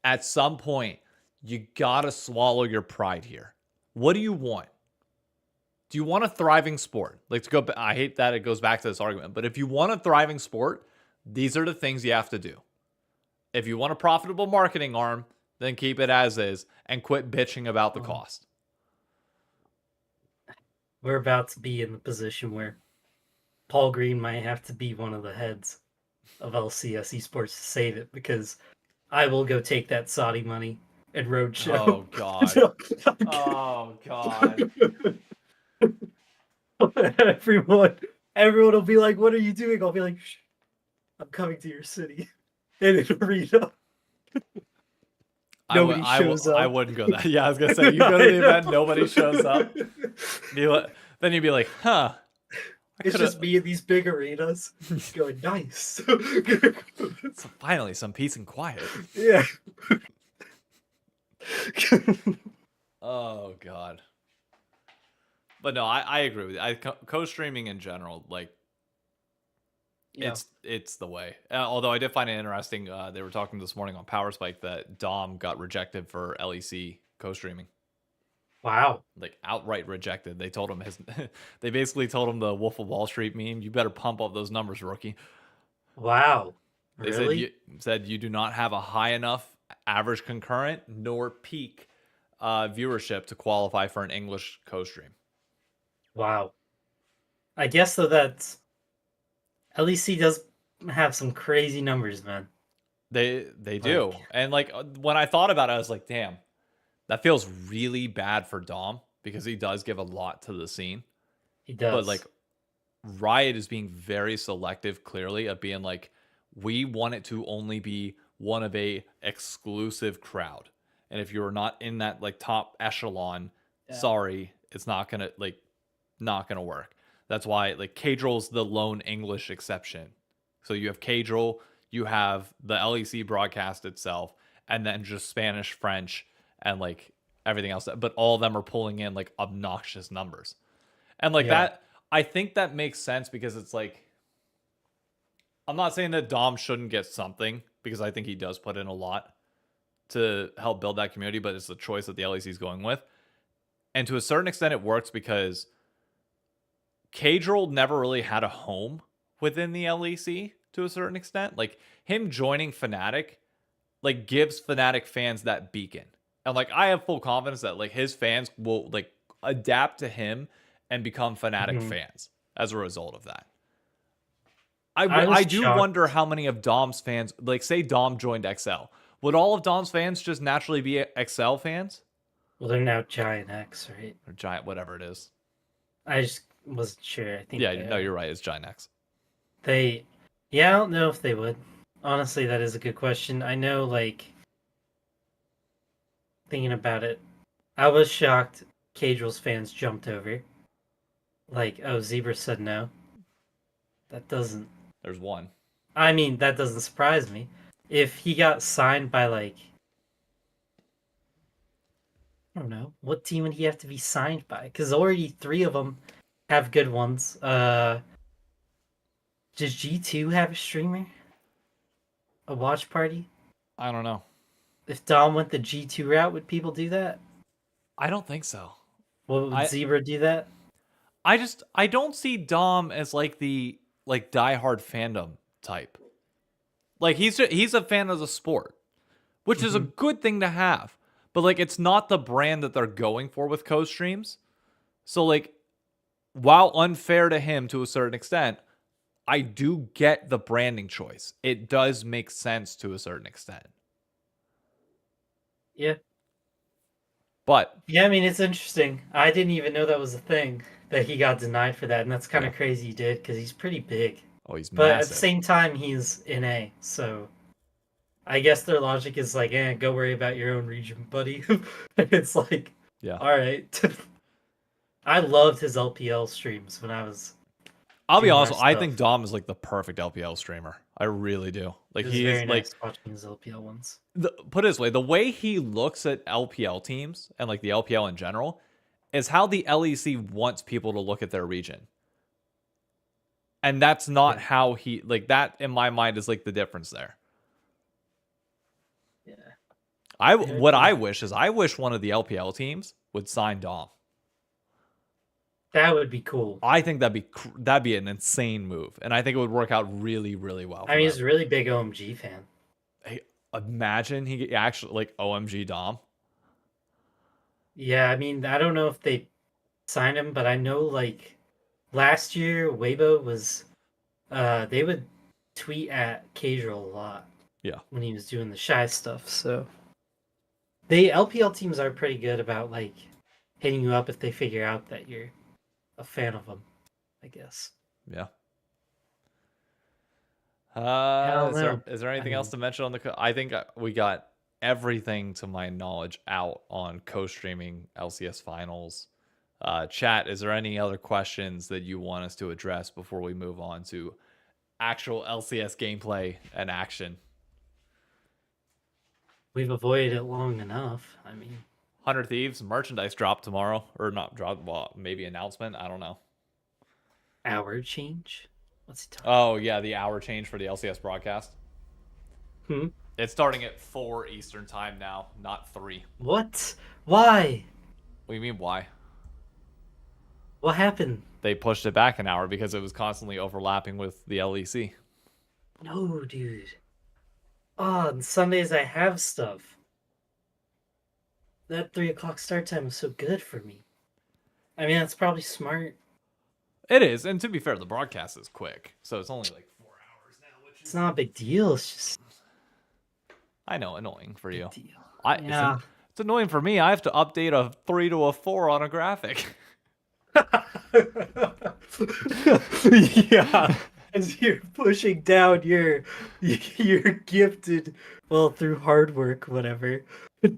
at some point, you gotta swallow your pride here. What do you want? Do you want a thriving sport? Like to go, I hate that it goes back to this argument, but if you want a thriving sport, these are the things you have to do. If you want a profitable marketing arm, then keep it as is and quit bitching about the cost. We're about to be in the position where Paul Green might have to be one of the heads of LCS esports to save it, because I will go take that Saudi money and Roadshow. Oh god. Oh god. Everyone will be like, "What are you doing?" I'll be like, "Shh, I'm coming to your city in an arena." Nobody shows up. I wouldn't go that. Yeah, I was gonna say you go to the event, nobody shows up. Then you'd be like, huh. It's just me in these big arenas going, nice. So finally, some peace and quiet. Yeah. Oh god. But no, I agree with you. Co-streaming in general, like it's the way. Although I did find it interesting, they were talking this morning on Power Spike that Dom got rejected for LEC co-streaming. Wow. Like outright rejected. They told him they basically told him the Wolf of Wall Street meme, you better pump up those numbers, rookie. Wow. They Really? said you do not have a high enough average concurrent nor peak viewership to qualify for an English co-stream. Wow. I guess though that LEC does have some crazy numbers, man. They do. And like when I thought about it, I was like, damn, that feels really bad for Dom because he does give a lot to the scene. He does. But like Riot is being very selective, clearly, of being like, we want it to only be one of a exclusive crowd. And if you're not in that like top echelon, sorry, it's not gonna work. That's why like Kcorp's the lone English exception. So you have Kcorp, you have the LEC broadcast itself, and then just Spanish, French, and like everything else. But all of them are pulling in like obnoxious numbers. And like that, I think that makes sense because it's like, I'm not saying that Dom shouldn't get something because I think he does put in a lot to help build that community, but it's the choice that the LEC is going with. And to a certain extent, it works because Kcorp never really had a home within the LEC to a certain extent. Like him joining Fnatic, like gives Fnatic fans that beacon. And like I have full confidence that like his fans will like adapt to him and become Fnatic fans as a result of that. I do wonder how many of Dom's fans, like say Dom joined XL, would all of Dom's fans just naturally be XL fans? Well, they're now Giant X, right? Or Giant, whatever it is. I just wasn't sure. I think. Yeah, no, you're right. It's Giant X. I don't know if they would. Honestly, that is a good question. I know, like, thinking about it, I was shocked Kcorp's fans jumped over. Like, oh, Zebra said no. That doesn't... There's one. I mean, that doesn't surprise me. If he got signed by, like... I don't know. What team would he have to be signed by? Because already 3 of them have good ones. Does G2 have a streamer? A watch party? I don't know. If Dom went the G2 route, would people do that? I don't think so. Well, would Zebra do that? I don't see Dom as like the like diehard fandom type. Like he's a fan of the sport, which is a good thing to have. But like it's not the brand that they're going for with co-streams. So like while unfair to him to a certain extent, I do get the branding choice. It does make sense to a certain extent. Yeah. But Yeah, I mean, it's interesting. I didn't even know that was a thing, that he got denied for that, and that's kind yeah. of crazy he did, because he's pretty big. Oh, he's But at the massive. same time, he's in A, so I guess their logic is like, go worry about your own region, buddy. It's like, Yeah. all right. I loved his LPL streams when I was I'll be doing our honest, I stuff. think Dom is like the perfect LPL streamer. I really do. Like It was he is very like nice watching his LPL ones. put it this way, the way he looks at LPL teams and like the LPL in general is how the LEC wants people to look at their region. And that's not Yeah. how he like that in my mind is like the difference there. Yeah. What I wish is I wish one of the LPL teams would sign Dom. That would be cool. I think that'd be an insane move, and I think it would work out really, really well. I mean, he's a really big OMG fan. Hey, imagine he actually like OMG Dom. Yeah, I mean, I don't know if they signed him, but I know like last year Weibo was they would tweet at Casual a lot. Yeah. When he was doing the shy stuff. So the LPL teams are pretty good about like hitting you up if they figure out that you're a fan of them, I guess. Yeah. Is there anything else to mention on the? I think we got everything to my knowledge out on co-streaming LCS finals. Chat, is there any other questions that you want us to address before we move on to actual LCS gameplay and action? We've avoided it long enough. I mean, 100 Thieves merchandise drop tomorrow, or not drop? Well, maybe announcement. I don't know. hour change. What's he talking? Oh yeah, the hour change for the LCS broadcast. Hmm. It's starting at 4 Eastern time now, not 3. What? Why? What do you mean why? What happened? They pushed it back an hour because it was constantly overlapping with the LEC. No, dude. Oh, on Sundays I have stuff. That 3 o'clock start time is so good for me. I mean, that's probably smart. It is, and to be fair, the broadcast is quick, so it's only like 4 hours now. Which It's not a big deal. It's just I know, annoying for you. deal. Yeah. It's annoying for me. I have to update a 3 to a 4 on a graphic. Yeah, as you're pushing down your gifted, well, through hard work, whatever,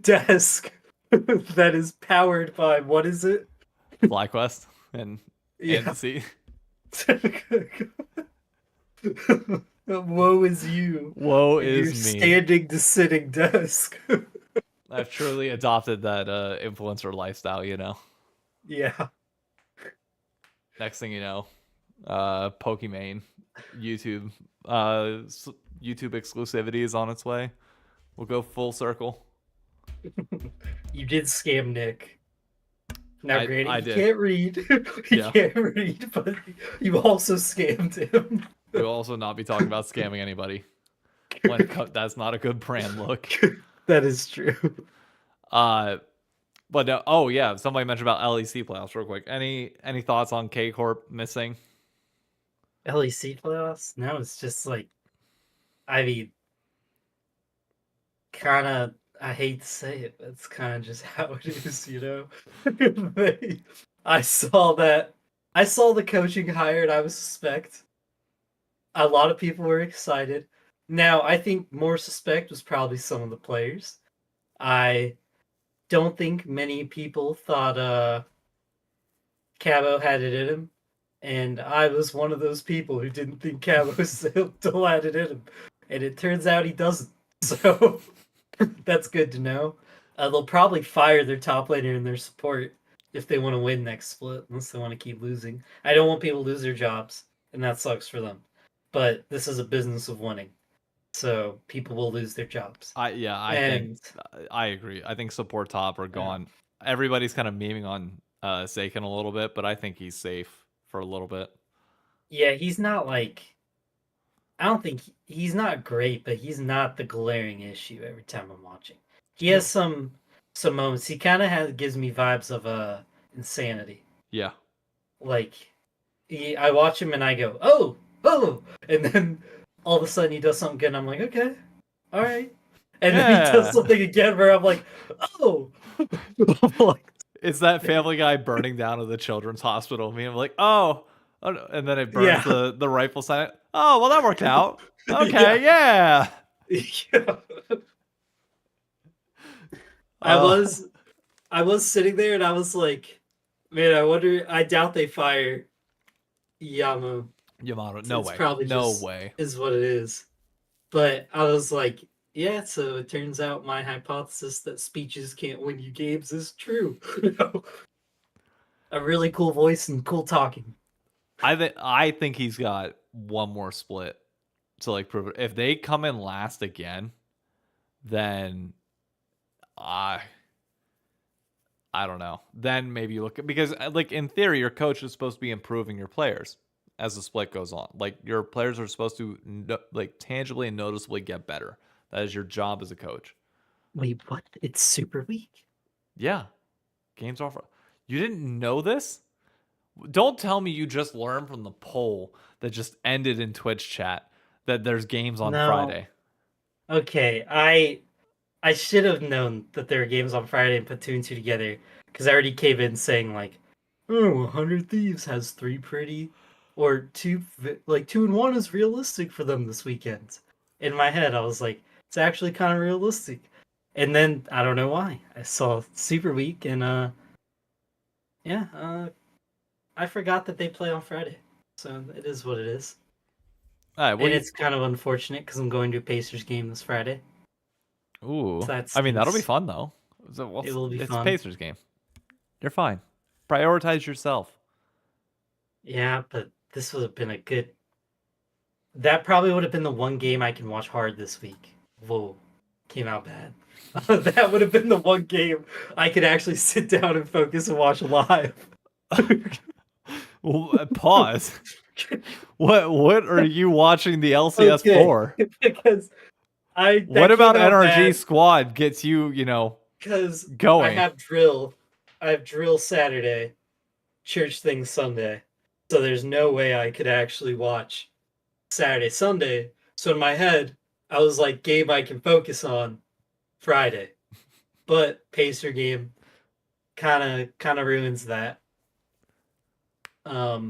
desk that is powered by what is it? FlyQuest and Yeah. see. Woe is you. Woe Your is me. standing to sitting desk. I've truly adopted that influencer lifestyle, you know. Yeah. Next thing you know, Pokimane, YouTube exclusivity is on its way. We'll go full circle. You did scam Nick. Now, granted, he did. can't read. He can't read, but you also scammed him. We'll also not be talking about scamming anybody. That's not a good brand look. That is true. But oh yeah, somebody mentioned about LEC playoffs real quick. Any thoughts on Kcorp missing? LEC playoffs? No, it's just like, I mean, kind of, I hate to say it, but it's kind of just how it is, you know? I saw the coaching hire, and I would suspect a lot of people were excited. Now, I think more suspect was probably some of the players. I don't think many people thought Cabo had it in him, and I was one of those people who didn't think Cabo still had it in him, and it turns out he doesn't. So that's good to know. They'll probably fire their top laner and their support if they want to win next split, unless they want to keep losing. I don't want people to lose their jobs, and that sucks for them. But this is a business of winning, so people will lose their jobs. I think I agree. I think support top are gone. Yeah. Everybody's kind of memeing on Saken a little bit, but I think he's safe for a little bit. Yeah, he's not like, I don't think he's not great, but he's not the glaring issue every time I'm watching. He has some moments. He kind of gives me vibes of Insanity. Yeah. Like, I watch him and I go, oh, and then all of a sudden he does something good and I'm like, okay, all right. And then he does something again where I'm like, oh. It's that Family Guy burning down of the children's hospital. Me, I'm like, oh, no. And then it burns the rifle sight. Oh, well, that worked out. Okay, yeah. I was sitting there and I was like, man, I doubt they fire Yamato. No It's way. probably No just way. is what it is. But I was like, yeah, so it turns out my hypothesis that speeches can't win you games is true. A really cool voice and cool talking. I think he's got one more split to like prove it. If they come in last again, then I don't know. Then maybe you look at, because like in theory, your coach is supposed to be improving your players as the split goes on. Like your players are supposed to like tangibly and noticeably get better. That is your job as a coach. Wait, what? It's super weak? Yeah. Games off. You didn't know this? Don't tell me you just learned from the poll that just ended in Twitch chat that there's games on Friday. Okay, I should have known that there were games on Friday and put two and two together, because I already came in saying like, oh, 100 Thieves has three pretty, or two and one is realistic for them this weekend. In my head, I was like, it's actually kind of realistic. And then I don't know why I saw Super Week and I forgot that they play on Friday, so it is what it is. All right, And it's kind of unfortunate because I'm going to a Pacers game this Friday. Ooh, So I mean that'll be fun though. It will be it's fun. a Pacers game. You're fine. Prioritize yourself. Yeah, but this would have been a good. That probably would have been the one game I can watch hard this week. Whoa, came out bad. That would have been the one game I could actually sit down and focus and watch live. Pause. What are you watching the LCS for? Because what about NRG squad gets you because going? I have drill Saturday, church thing Sunday. So there's no way I could actually watch Saturday, Sunday. So in my head, I was like, game I can focus on Friday. But Pacer game kind of ruins that. I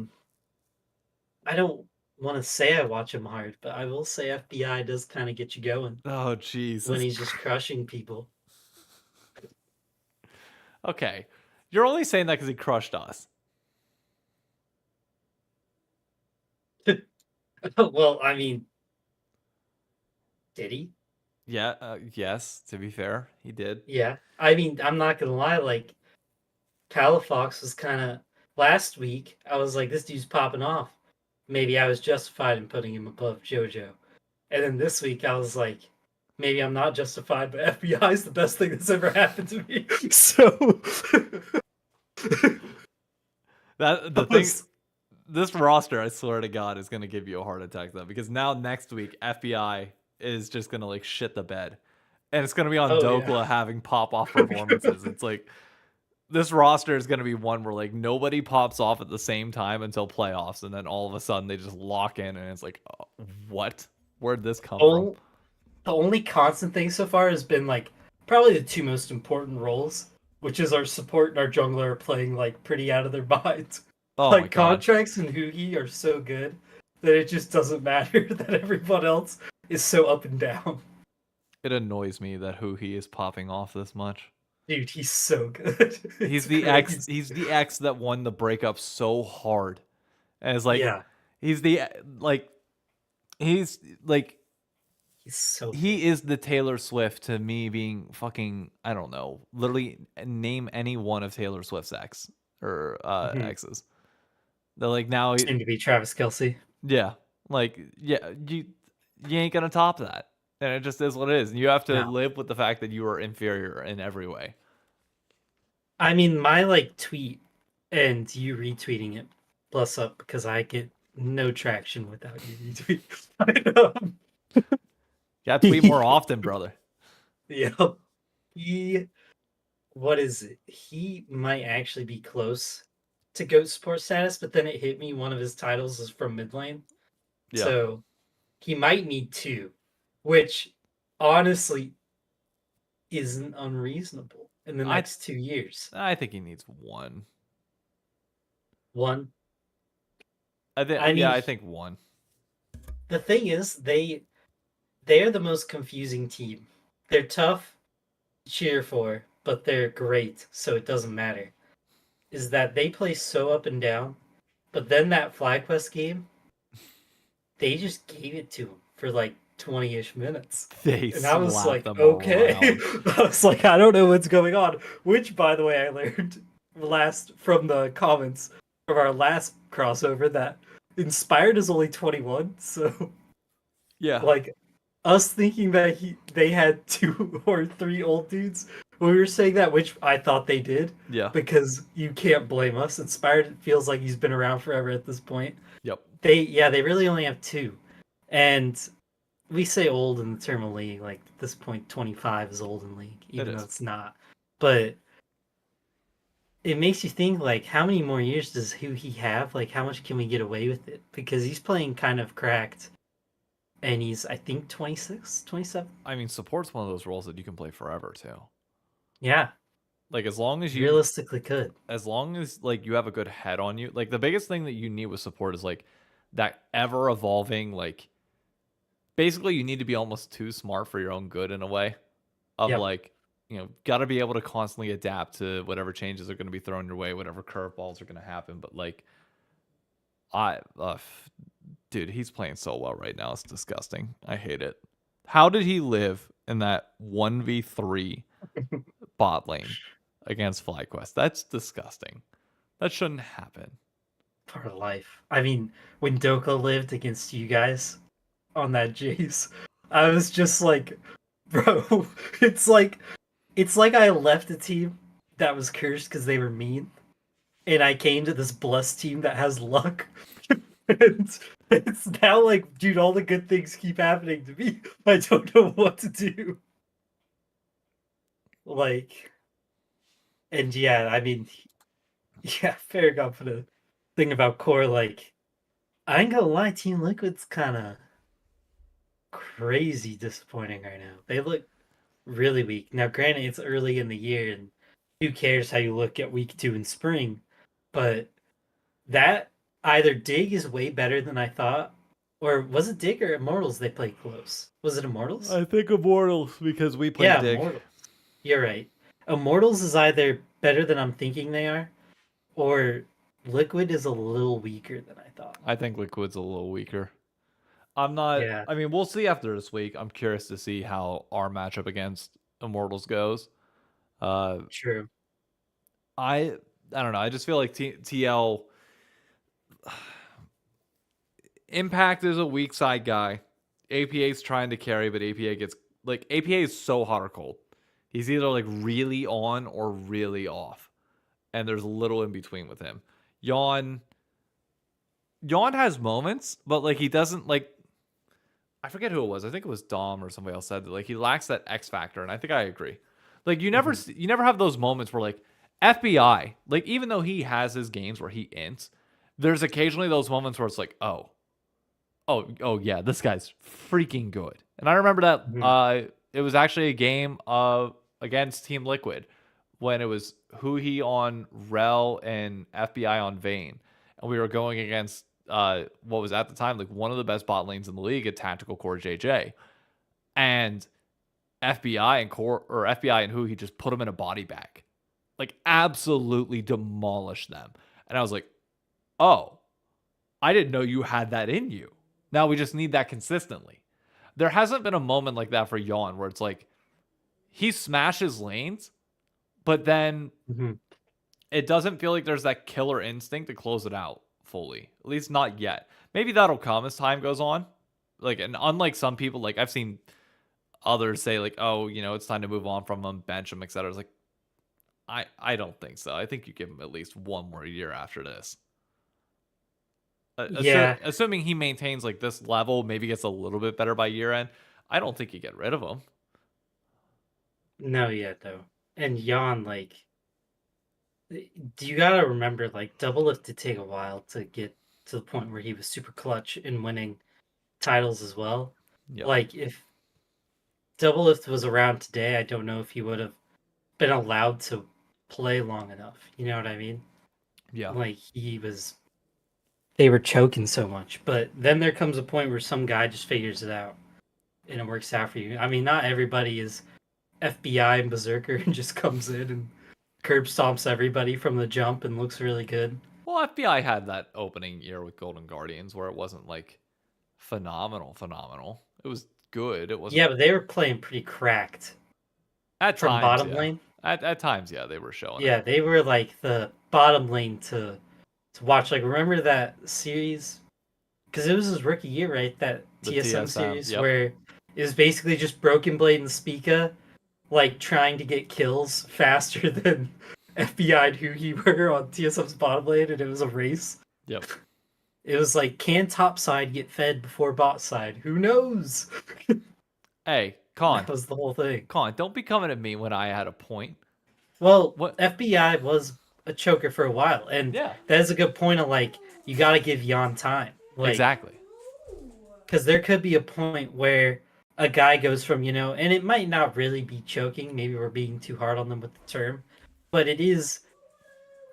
don't want to say I watch him hard, but I will say FBI does kind of get you going. Oh, jeez. When he's just crushing people. Okay. You're only saying that because he crushed us. Well, I mean, did he? Yeah, yes, to be fair, he did. Yeah. I mean, I'm not going to lie, like, Palafox was kind of... Last week, I was like, this dude's popping off. Maybe I was justified in putting him above JoJo. And then this week, I was like, maybe I'm not justified, but FBI is the best thing that's ever happened to me. So... This roster, I swear to God, is going to give you a heart attack, though, because now next week, FBI is just going to, like, shit the bed. And it's going to be on Dokla having pop-off performances. It's like, this roster is going to be one where, like, nobody pops off at the same time until playoffs, and then all of a sudden they just lock in, and it's like, oh, what? Where'd this come from? The only constant thing so far has been, like, probably the two most important roles, which is our support and our jungler are playing, like, pretty out of their minds. Oh, like, Contracts and Hugi are so good that it just doesn't matter that everyone else is so up and down. It annoys me that Hugi is popping off this much. Dude, he's so good. He's the X. He's the X that won the breakup so hard, and it's like, he's so. He is the Taylor Swift to me being fucking. I don't know. Literally, name any one of Taylor Swift's X or X's. They're like now. Seem to be Travis Kelce. Yeah, like you ain't gonna top that, and it just is what it is. And you have to live with the fact that you are inferior in every way. I mean, my like tweet and you retweeting it plus up because I get no traction without you retweeting. Yeah, tweet more often, brother. Yeah, what is it? He might actually be close to GOAT support status, but then it hit me one of his titles is from mid lane. Yeah. So he might need two, which honestly isn't unreasonable in the I next 2 years. I think he needs one. One, I think I mean, I think one. the thing is, they are the most confusing team. They're tough to cheer for, but they're great, so it doesn't matter. Is that they play so up and down, but then that FlyQuest game, they just gave it to him for like 20-ish minutes. They And I was slap like, them okay. around. I was like, I don't know what's going on. Which, by the way, I learned last from the comments of our last crossover that Inspired is only 21. So, Yeah. like, us thinking that they had 2 or 3 old dudes when we were saying that, which I thought they did, Yeah. because you can't blame us. Inspired feels like he's been around forever at this point. Yep. They really only have 2. And we say old in the term of league, like at this point 25 is old in league, even though it's not. But it makes you think, like, how many more years does who he have? Like, how much can we get away with it? Because he's playing kind of cracked, and he's, I think, 26, 27. I mean, support's one of those roles that you can play forever too. Yeah, Like as long as you realistically could. as long as like you have a good head on you, like the biggest thing that you need with support is like that ever evolving, like basically you need to be almost too smart for your own good in a way of Yep. like, got to be able to constantly adapt to whatever changes are going to be thrown your way, whatever curveballs are going to happen. But like, I, dude, he's playing so well right now. It's disgusting. I hate it. How did he live in that 1v3 bot lane against FlyQuest? That's disgusting. That shouldn't happen. Part of life. I mean, when Doko lived against you guys on that Jace, I was just like, bro, it's like I left a team that was cursed because they were mean, and I came to this blessed team that has luck. And it's now like, dude, all the good things keep happening to me. I don't know what to do. Like, and yeah, I mean, yeah, fair enough for the thing about Core. Like, I ain't gonna lie, Team Liquid's kind of crazy disappointing right now. They look really weak. Now, granted, it's early in the year, and who cares how you look at week 2 in spring? But that either Dig is way better than I thought, or was it Dig or Immortals they played close? Was it Immortals? I think Immortals because we played Yeah, Dig. Immortals. You're right. Immortals is either better than I'm thinking they are, or Liquid is a little weaker than I thought. I think Liquid's a little weaker. I'm not. Yeah, I mean, we'll see after this week. I'm curious to see how our matchup against Immortals goes. Uh, true. I don't know. I just feel like TL Impact is a weak side guy. APA is trying to carry, but APA gets like APA is so hot or cold. He's either like really on or really off, and there's little in between with him. Yawn has moments, but like he doesn't like. I forget who it was. I think it was Dom or somebody else said that like he lacks that X factor, and I think I agree. Like you never have those moments where like FBI, like even though he has his games where he ints, there's occasionally those moments where it's like, oh yeah, this guy's freaking good. And I remember that Mhm. it was actually a game of against Team Liquid when it was Huhi on Rel and FBI on Vayne, and we were going against what was at the time like one of the best bot lanes in the league at Tactical Core JJ, and FBI and Core or FBI and Huhi just put him in a body bag, like absolutely demolished them, and I was like, oh, I didn't know you had that in you. Now we just need that consistently. There hasn't been a moment like that for Yawn where it's like he smashes lanes, but then Mhm. it doesn't feel like there's that killer instinct to close it out fully. At least not yet. Maybe that'll come as time goes on. Like, and unlike some people, like I've seen others say, like, oh, it's time to move on from him, bench him, etc. It's like, I don't think so. I think you give him at least one more year after this. Yeah, Assuming he maintains like this level, maybe gets a little bit better by year end, I don't think you get rid of him. no, yeah, though. And Jan, like, do you gotta remember, like, Double Lift did take a while to get to the point where he was super clutch in winning titles as well. Yep. Like, if Doublelift was around today, I don't know if he would have been allowed to play long enough. You know what I mean? Yeah. Like they were choking so much. But then there comes a point where some guy just figures it out and it works out for you. I mean, not everybody is FBI and Berserker and just comes in and curb stomps everybody from the jump and looks really good. Well, FBI had that opening year with Golden Guardians where it wasn't like phenomenal. It was good. It wasn't Yeah, but they were playing pretty cracked at from times, bottom yeah. lane. At times, yeah, they were showing Yeah, it. they were like the bottom lane to watch. Like, remember that series? Because it was his rookie year, right? That The TSM TSM, series yep. where it was basically just Broken Blade and Spica, like trying to get kills faster than FBI and Hugi were on TSM's bottom lane, and it was a race. Yep. It was like, can top side get fed before bot side? Who knows? Hey, That was the whole thing. Con, don't be coming at me when I had a point. Well, What? FBI was a choker for a while, and Yeah. that is a good point of like, you got to give Yon time. Like, Exactly. Because there could be a point where a guy goes from, and it might not really be choking. Maybe we're being too hard on them with the term, but it is.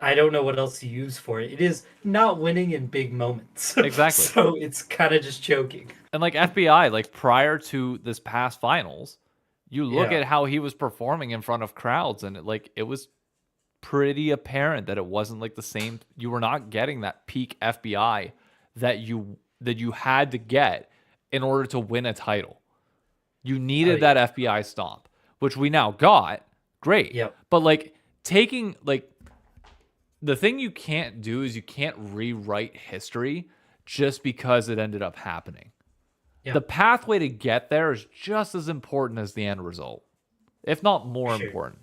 I don't know what else to use for it. It is not winning in big moments. Exactly. So it's kind of just choking. And like FBI, like prior to this past finals, you look Yeah. at how he was performing in front of crowds, and it was pretty apparent that it wasn't like the same. You were not getting that peak FBI that you had to get in order to win a title. You needed that FBI stomp, which we now got. Great. Yep. But like taking like the thing you can't do is you can't rewrite history just because it ended up happening. Yep. The pathway to get there is just as important as the end result, if not more important.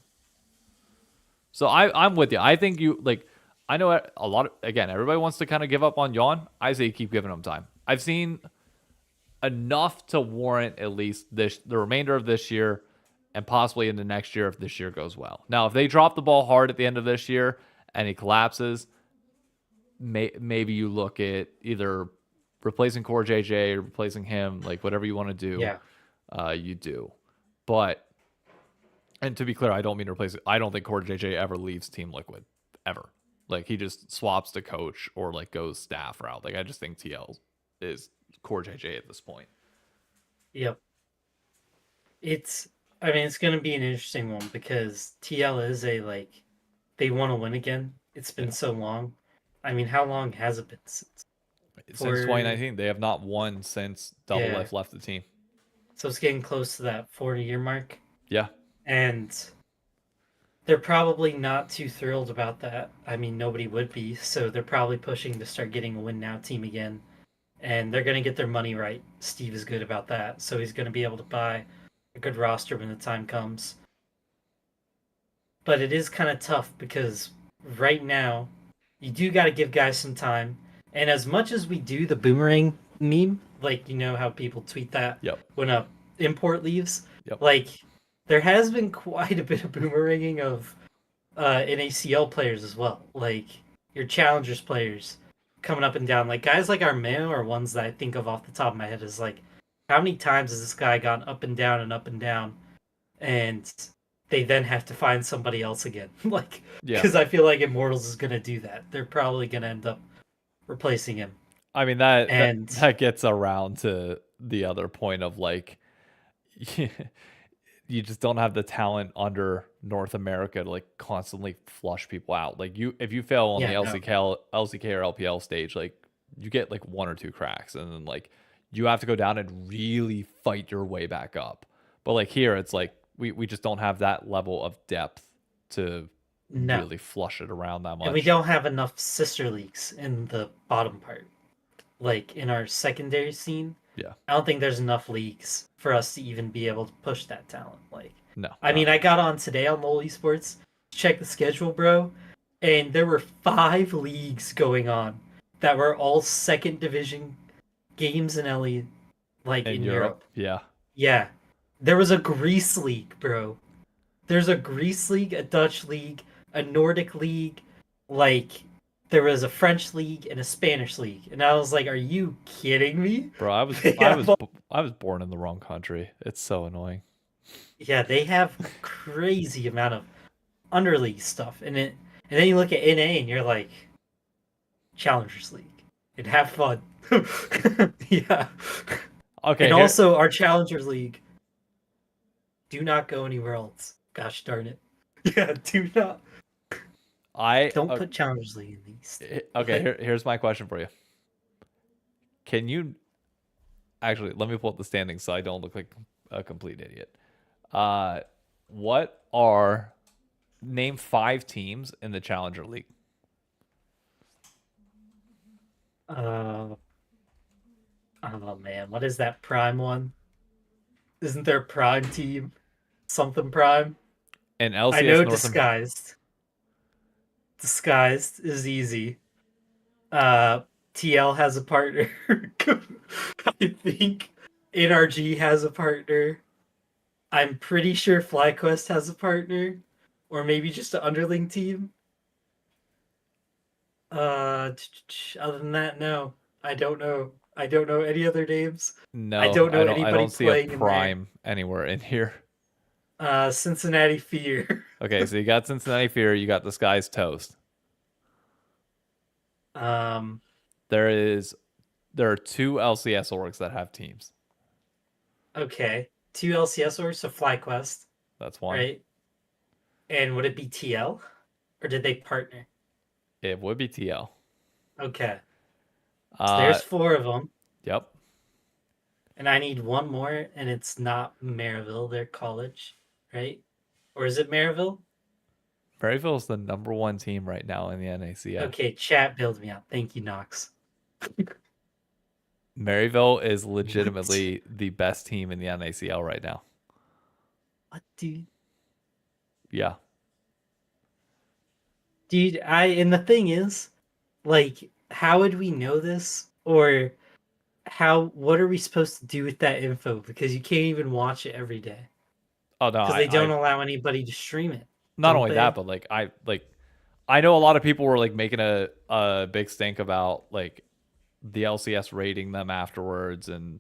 So I'm with you. I think you like. I know a lot of, again, everybody wants to kind of give up on Yawn. I say keep giving him time. I've seen enough to warrant at least the remainder of this year and possibly into next year if this year goes well. Now, if they drop the ball hard at the end of this year and he collapses, maybe you look at either replacing Core JJ or replacing him, like whatever you want to do. Yeah. You do. But, and to be clear, I don't mean to replace it. I don't think Core JJ ever leaves Team Liquid, ever. Like he just swaps to coach or like goes staff route. Like I just think TL is Core JJ at this point. Yep. It's going to be an interesting one because TL is they want to win again. It's been so long. I mean, how long has it been since? Since 2019, they have not won since Doublelift left the team. So it's getting close to that 40-year mark. Yeah. And they're probably not too thrilled about that. I mean, nobody would be. So they're probably pushing to start getting a win now team again. And they're going to get their money right. Steve is good about that. So he's going to be able to buy a good roster when the time comes. But it is kind of tough because right now, you do got to give guys some time. And as much as we do the boomerang meme, like, you know how people tweet that when a import leaves? Like, there has been quite a bit of boomeranging of NACL players as well. Like, your challengers players coming up and down. Like, guys like Armeo are ones that I think of off the top of my head is like, how many times has this guy gone up and down and up and down? And they then have to find somebody else again. Like, because I feel like Immortals is going to do that. They're probably going to end up replacing him. I mean, that gets around to the other point of like, you just don't have the talent under North America to like constantly flush people out. Like if you fail on the LCK or LPL stage, like you get like one or two cracks and then like you have to go down and really fight your way back up. But like here, it's like we just don't have that level of depth to really flush it around that much. And we don't have enough sister leagues in the bottom part. Like in our secondary scene, I don't think there's enough leagues for us to even be able to push that talent. Like, no. I mean, I got on today on LoL Esports, check the schedule, bro, and there were 5 leagues going on that were all second division games in LE, like in Europe. Yeah. There was a Greece league, bro. There's a Greece league, a Dutch league, a Nordic league, like there was a French league and a Spanish league, and I was like, "Are you kidding me, bro?" I was born in the wrong country. It's so annoying. Yeah, they have crazy amount of underleague stuff, and then you look at NA and you're like, Challengers League, and have fun. Yeah, Okay, and here also our Challengers League. Do not go anywhere else. Gosh darn it. Yeah, do not. I Don't put Challengers League in these. okay, What? here's my question for you. Can you actually let me pull up the standings so I don't look like a complete idiot. Uh, what are name 5 teams in the Challenger League? Uh, oh man, what is that Prime one? Isn't there a Prime team? Something Prime? In I LCS know North America. Disguised. Disguised is easy. Uh, TL has a partner. I think NRG has a partner. I'm pretty sure FlyQuest has a partner, or maybe just an underling team. Other than that, no. I don't know. I don't know any other names. I No, don't know I anybody don't see a playing in there. prime anywhere in here. Cincinnati Fear. Okay, so you got Cincinnati Fear, you got the Skies Toast. um, There is there are 2 LCS orgs that have teams. okay. Two LCS orgs, so FlyQuest, That's one. right? And would it be TL? Or did they partner? It would be TL. Okay. So Uh, there's four of them. yep. And I need one more, and it's not Maryville, they're college, right? Or is it Maryville? Maryville is the #1 team right now in the NACL. Okay, chat build me out. Thank you, Knox. Maryville is What? legitimately the best team in the NACL right now. What, dude? Yeah. Dude, and the thing is, like, how would we know this? Or what are we supposed to do with that info? Because you can't even watch it every day. Oh no, Because I, they don't I allow anybody to stream it, not don't only that, they? but I know a lot of people were like making a big stink about like the LCS rating them afterwards and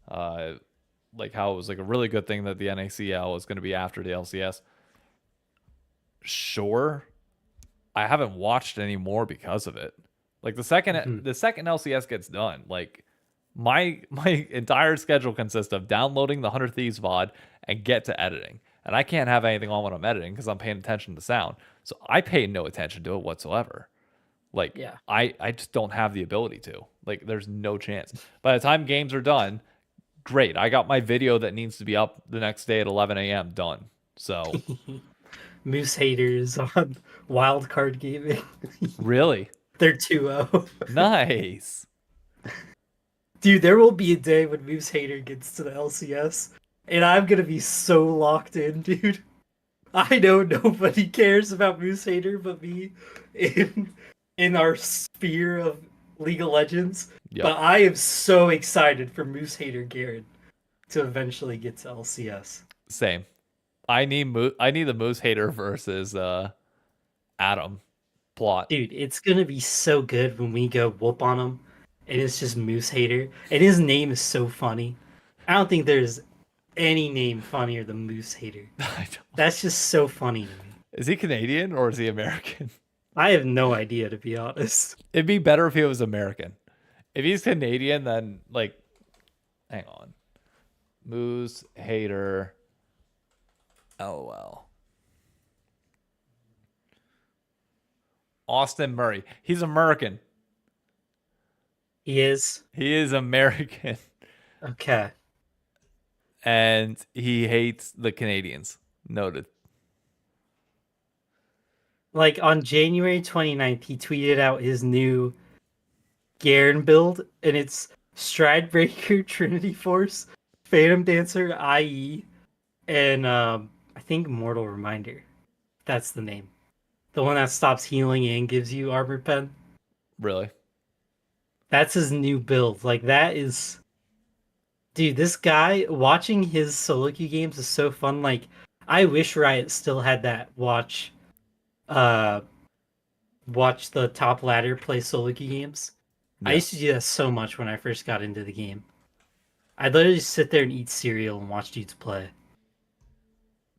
uh like how it was like a really good thing that the NACL was going to be after the LCS. Sure, I haven't watched any more because of it. Like Mhm. the second LCS gets done, like my entire schedule consists of downloading the 100 Thieves VOD and get to editing. And I can't have anything on when I'm editing because I'm paying attention to sound. So I pay no attention to it whatsoever. Like Yeah. I just don't have the ability to. Like there's no chance. By the time games are done, great. I got my video that needs to be up the next day at 11 a.m. done. So Moose haters on Wildcard Gaming. really They're 2-0. nice. Dude, there will be a day when Moose Hater gets to the LCS, and I'm gonna be so locked in, dude. I know nobody cares about Moose Hater but me in our sphere of League of Legends, Yep. but I am so excited for Moose Hater Garen to eventually get to LCS. Same. I need the Moose Hater versus Adam plot. Dude, it's gonna be so good when we go whoop on him, and it's just Moose Hater, and his name is so funny. I don't think there's any name funnier than Moose Hater. I don't, That's just so funny to me. is he Canadian or is he American? I have no idea, to be honest. It'd be better if he was American. If he's Canadian, then like, hang on, Moose Hater. LOL. Austin Murray. He's American. He is? He is American, Okay. and he hates the Canadians. Noted. Like on January 29th, he tweeted out his new Garen build, and it's Stridebreaker, Trinity Force, Phantom Dancer, IE, and I think Mortal Reminder. That's the name. The one that stops healing and gives you armor pen. Really? That's his new build. Like that is, dude, this guy watching his solo queue games is so fun. Like I wish Riot still had that uh watch the top ladder play solo queue games. I Yeah. used to do that so much when I first got into the game. I'd literally just sit there and eat cereal and watch dudes play.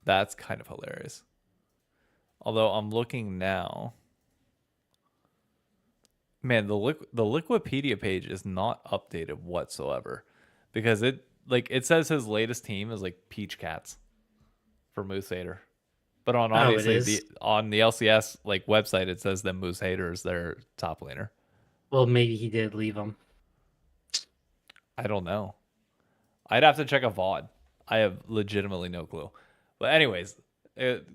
That's kind of hilarious. Although I'm looking now. Man, the Liquipedia page is not updated whatsoever, because it says his latest team is like Peach Cats for Moose Hater, but on Oh, it obviously is. the LCS like website it says that Moose Hater is their top laner. Well, maybe he did leave him. I don't know. I'd have to check a VOD. I have legitimately no clue. But anyways,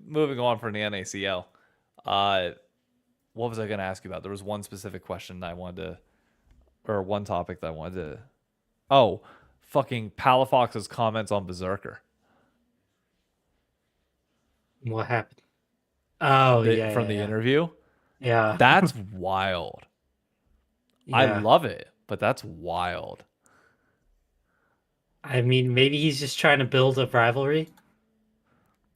moving on from the NACL. What was I going to ask you about? There was one specific question that I wanted to, or one topic that I wanted to. Oh, fucking Palafox's comments on Berserker. What happened? Oh, yeah, From the yeah. interview. Yeah. That's wild. I Yeah. love it, but that's wild. I mean, maybe he's just trying to build a rivalry.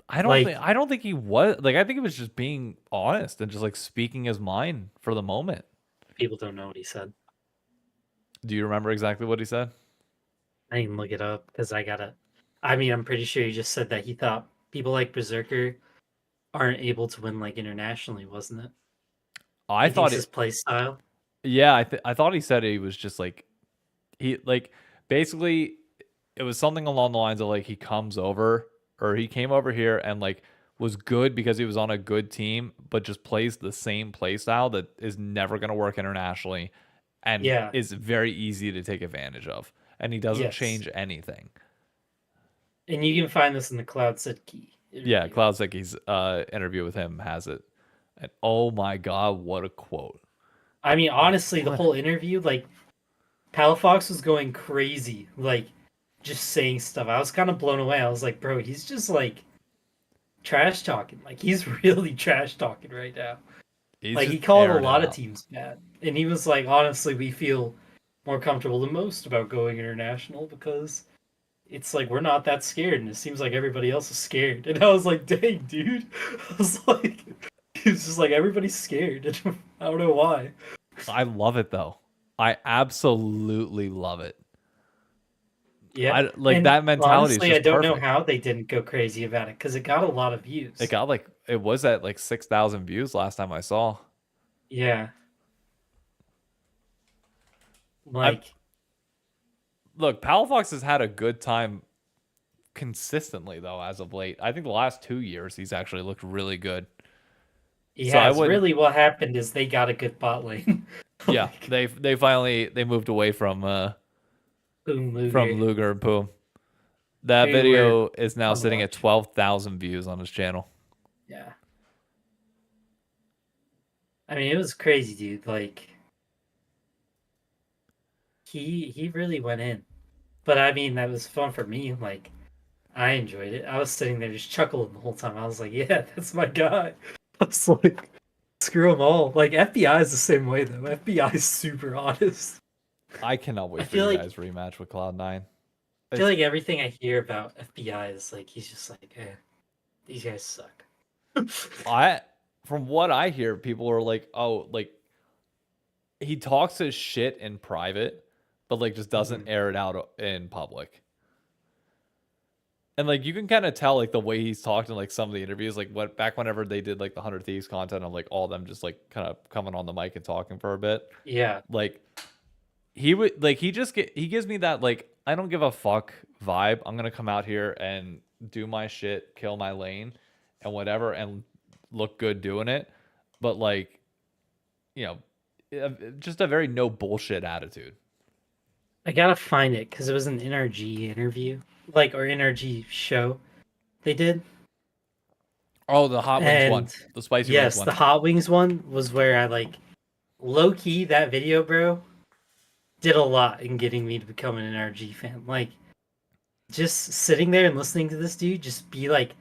I don't think he was like, I think he was just being honest and just like speaking his mind for the moment. People don't know what he said. Do you remember exactly what he said? I didn't look it up because I gotta. I mean, I'm pretty sure he just said that he thought people like Berserker aren't able to win like internationally, wasn't it? I He thinks thought his it. play style. Yeah, I thought he said he was just like he like basically it was something along the lines of like he comes over or he came over here and like was good because he was on a good team, but just plays the same play style that is never going to work internationally and Yeah. is very easy to take advantage of. And he doesn't Yes. change anything. And you can find this in the cloudsidky Yeah, interview. cloudsidky's interview with him has it. And oh my god, what a quote. I mean, honestly, the What? whole interview, like, Palafox was going crazy, like, just saying stuff. I was kind of blown away. I was like, bro, he's just like trash talking. Like, he's really trash talking right now. He's Like, just he called a airing it lot of out. teams bad. And he was like, honestly, we feel more comfortable than most about going international because it's like we're not that scared, and it seems like everybody else is scared. And I was like, dang, dude. I was like, he was just like, everybody's scared. And I don't know why. I love it though. I absolutely love it. Yeah. I like And that mentality is honestly, I just don't know perfect. how they didn't go crazy about it because it got a lot of It views. got like it was at like 6,000 views last time I saw. Yeah. I Like, look, Palafox has had a good time consistently though as of late. I think the last 2 years he's actually looked really good. he So I has. wouldn't. Really, what happened is they got a good bot lane. Yeah, Like, they finally they moved away boom, from Luger. Luger and Poom. That They were video is now fun to sitting at watch. 12,000 views on his channel. Yeah. I mean, it was crazy, dude. Like, he really went in. But I mean, that was fun for me. Like, I enjoyed it. I was sitting there just chuckling the whole time. I was like, yeah, that's my guy. I was like, screw them all. Like, FBI is the same way, though. FBI is super honest. I cannot I wait for feel you like guys rematch with Cloud9. I feel It's like everything I hear about FBI is like he's just like, eh, these guys suck. I from what I hear, people are like, oh, like he talks his shit in private, but like just doesn't Mhm. air it out in public. And like you can kind of tell like the way he's talked in like some of the interviews, like what back whenever they did like the 100 Thieves content of like all of them just like kind of coming on the mic and talking for a bit. Yeah, Like he would like he gives me that like I don't give a fuck vibe. I'm gonna come out here and do my shit, kill my lane, and whatever, and look good doing it. But like, you know, just a very no bullshit attitude. I gotta find it because it was an NRG interview, like or NRG show they did, Oh, the hot wings one, and the spicy wings yes, one. the hot wings one was where I like low key that video, bro, did a lot in getting me to become an NRG fan. Like just sitting there and listening to this dude just be like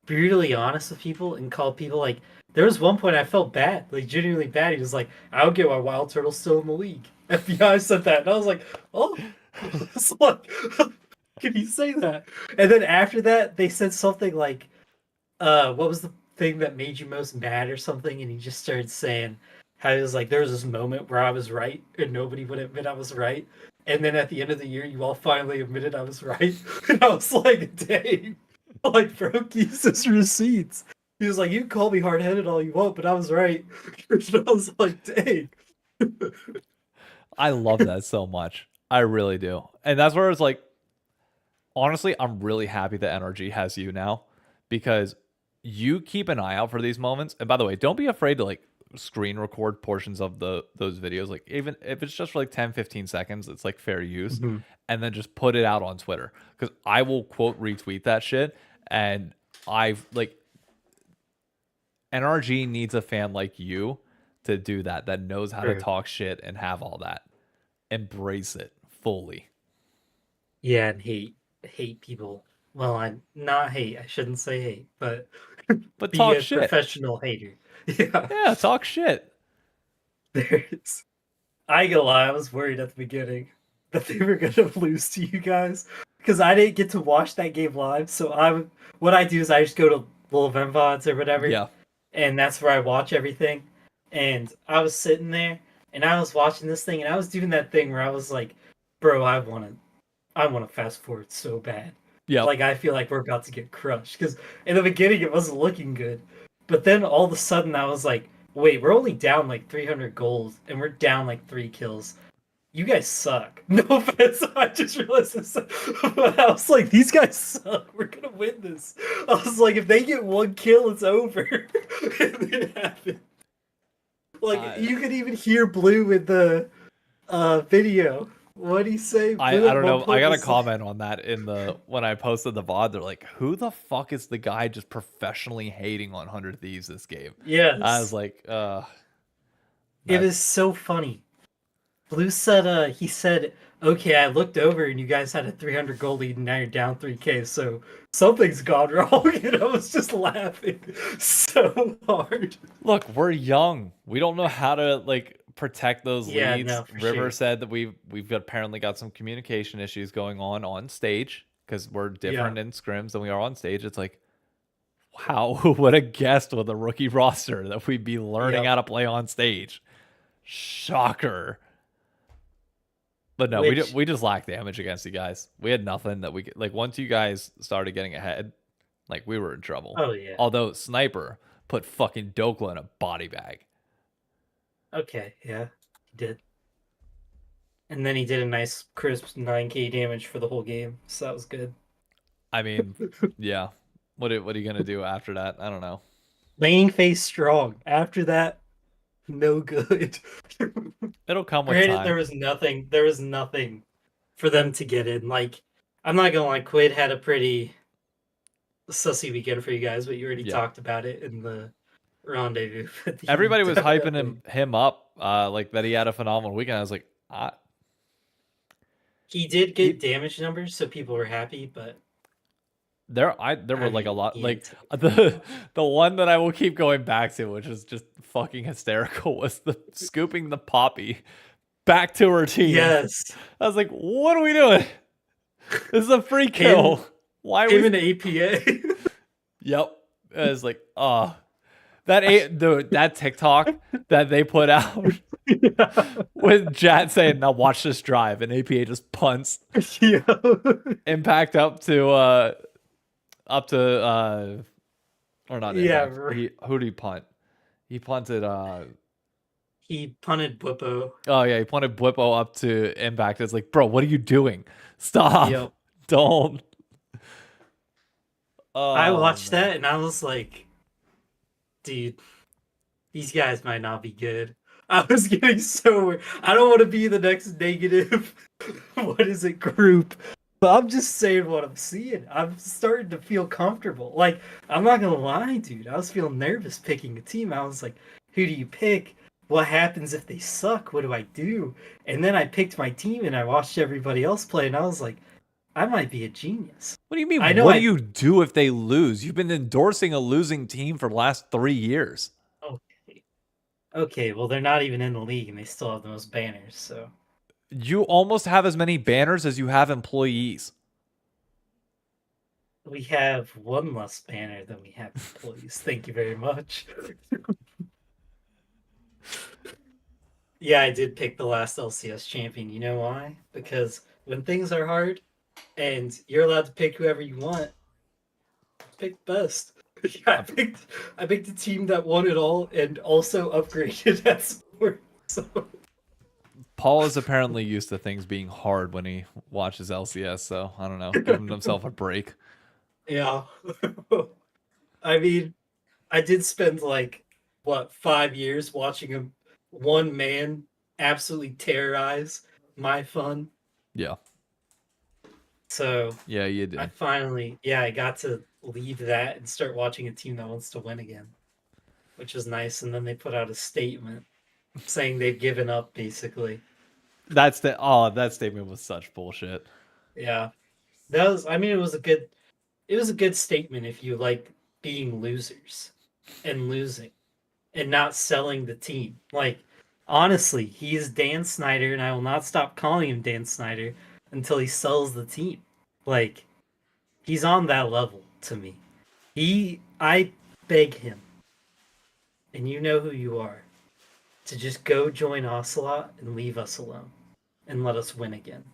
brutally honest with people and call people like there was one point I felt bad, like genuinely bad. He was like, I don't get why Wild Turtle's still in the league. FBI said that, and I was like, oh, it's like, can you say that? And then after that, they said something like, what was the thing that made you most mad or something? And he just started saying how he was like, there was this moment where I was right and nobody would admit I was right. And then at the end of the year, you all finally admitted I was right. And I was like, dang. Like, bro keeps his receipts. He was like, you can call me hard-headed all you want, but I was right. And I was like, dang. I love that so much. I really do. And that's where it's like, honestly, I'm really happy that NRG has you now because you keep an eye out for these moments. And by the way, don't be afraid to like screen record portions of those videos. Like even if it's just for like 10, 15 seconds, it's like fair use. Mhm. And then just put it out on Twitter. Because I will quote retweet that shit. And I've like NRG needs a fan like you to do that, that knows how to True. talk shit and have all that. Embrace it fully. Yeah, and hate people. Well, I'm not hate. I shouldn't say hate, but But be talk a shit. professional hater. Yeah, Yeah, talk shit. there's. I ain't gonna lie, I was worried at the beginning that they were gonna lose to you guys because I didn't get to watch that game live. So what I do is I just go to Little VODs or whatever, Yeah. and that's where I watch everything. And I was sitting there and I was watching this thing and I was doing that thing where I was like, bro, I want to fast forward so bad. Yep. Like I feel like we're about to get crushed because in the beginning it wasn't looking good, but then all of a sudden I was like, wait, we're only down like 300 gold and we're down like 3 kills. You guys suck. No offense, I just realized this. But I was like, these guys suck. We're gonna win this. I was like, if they get 1 kill, it's over. And it happened. Like you could even hear Blue in the video. What did he say? I Blue at don't one know. I point got a was like- comment on that in the when I posted the VOD. They're like, who the fuck is the guy just professionally hating on 100 Thieves this game? Yes. I was like, It was so funny. Blue said, he said, okay, I looked over and you guys had a 300 goal lead and now you're down 3k, so something's gone wrong. And I was just laughing so hard. look, we're young. We don't know how to like protect those Yeah, leads. no, for River sure. said that we've apparently got some communication issues going on stage because we're different in scrims than we are on stage. It's like, wow, who would have guessed with a rookie roster that we'd be learning how to play on stage? Shocker. But no, we just lacked damage against you guys. We had nothing that we could, like once you guys started getting ahead, like we were in trouble. Oh yeah. Although Sniper put fucking Dokla in a body bag. Okay, yeah, he did. And then he did a nice crisp 9k damage for the whole game, so that was good. I mean, yeah. What are you gonna do after that? I don't know. Laning phase strong. After that, no good. It'll come with Granted, time. there was nothing for them to get in. Like, I'm not gonna lie, Quid had a pretty sussy weekend for you guys, but you already talked about it in the rendezvous. Everybody was hyping him up, like that he had a phenomenal weekend. I was like, he did get damage numbers, so people were happy, but there were like a lot, like the one that I will keep going back to, which is just fucking hysterical, was the scooping the Poppy back to her team. Yes, I was like, what are we doing? This is a free kill. Why are we even APA? Yep. It was like, that TikTok that they put out with Jat saying, "Now watch this drive," and APA just punts. Yeah. Impact up to or not. Yeah. Impact. Who did he punt? He punted. He punted Bwippo. Oh yeah, he punted Bwippo up to Impact. It's like, bro, what are you doing? Stop! Yep. Don't. I watched that and I was like, dude, these guys might not be good. I was getting so weird. I don't want to be the next negative, what is it, group. But I'm just saying what I'm seeing. I'm starting to feel comfortable. Like, I'm not going to lie, dude. I was feeling nervous picking a team. I was like, who do you pick? What happens if they suck? What do I do? And then I picked my team and I watched everybody else play and I was like, I might be a genius. What do you mean? What do you do if they lose? You've been endorsing a losing team for the last 3 years. Okay, well, they're not even in the league, and they still have the most banners, so... You almost have as many banners as you have employees. We have one less banner than we have employees. Thank you very much. Yeah, I did pick the last LCS champion. You know why? Because when things are hard, and you're allowed to pick whoever you want, picked best. I picked the team that won it all and also upgraded at sport. So Paul is apparently used to things being hard when he watches LCS, so I don't know, giving himself a break. yeah. I mean, I did spend like what 5 years watching him one man absolutely terrorize my fun. Yeah. So Yeah, you I did. finally, I got to leave that and start watching a team that wants to win again, which is nice. And then they put out a statement saying they've given up, basically. That statement was such bullshit. Yeah, that was. I mean, it was a good statement if you like being losers and losing and not selling the team. Like, honestly, he is Dan Snyder, and I will not stop calling him Dan Snyder until he sells the team. Like, he's on that level to me. I beg him, and you know who you are, to just go join Ocelot and leave us alone and let us win again.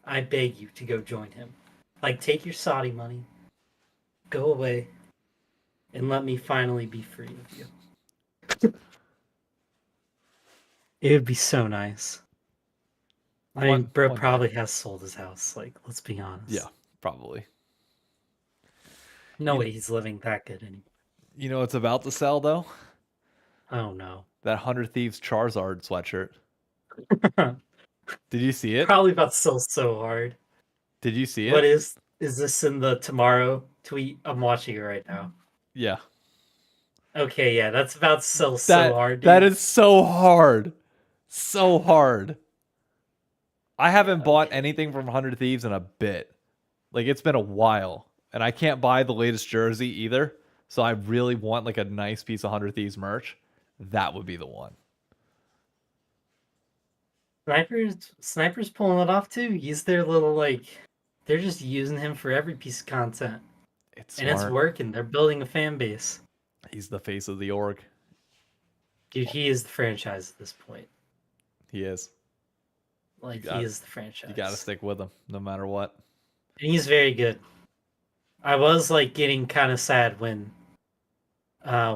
I beg you to go join him. Like, take your Saudi money, go away, and let me finally be free of you. It would be so nice. I mean, bro One day. probably has sold his house. Like, let's be honest. Yeah, probably. No way he's living that good anymore. You know what's about to sell though? Oh no. That 100 Thieves Charizard sweatshirt. Did you see it? Probably about to sell so hard. Did you see it? What is this in the tomorrow tweet? I'm watching it right now. Yeah. Okay, yeah, that's about to sell so hard, dude. That is so hard. So hard. I haven't bought anything from 100 Thieves in a bit. Like, it's been a while. And I can't buy the latest jersey either. So I really want like a nice piece of 100 Thieves merch. That would be the one. Sniper's pulling it off too. He's their little like they're just using him for every piece of content. It's and smart. it's working. They're building a fan base. He's the face of the org. Dude, he is the franchise at this point. He is. Like, he is the franchise. You got to stick with him no matter what. And he's very good. I was like getting kind of sad when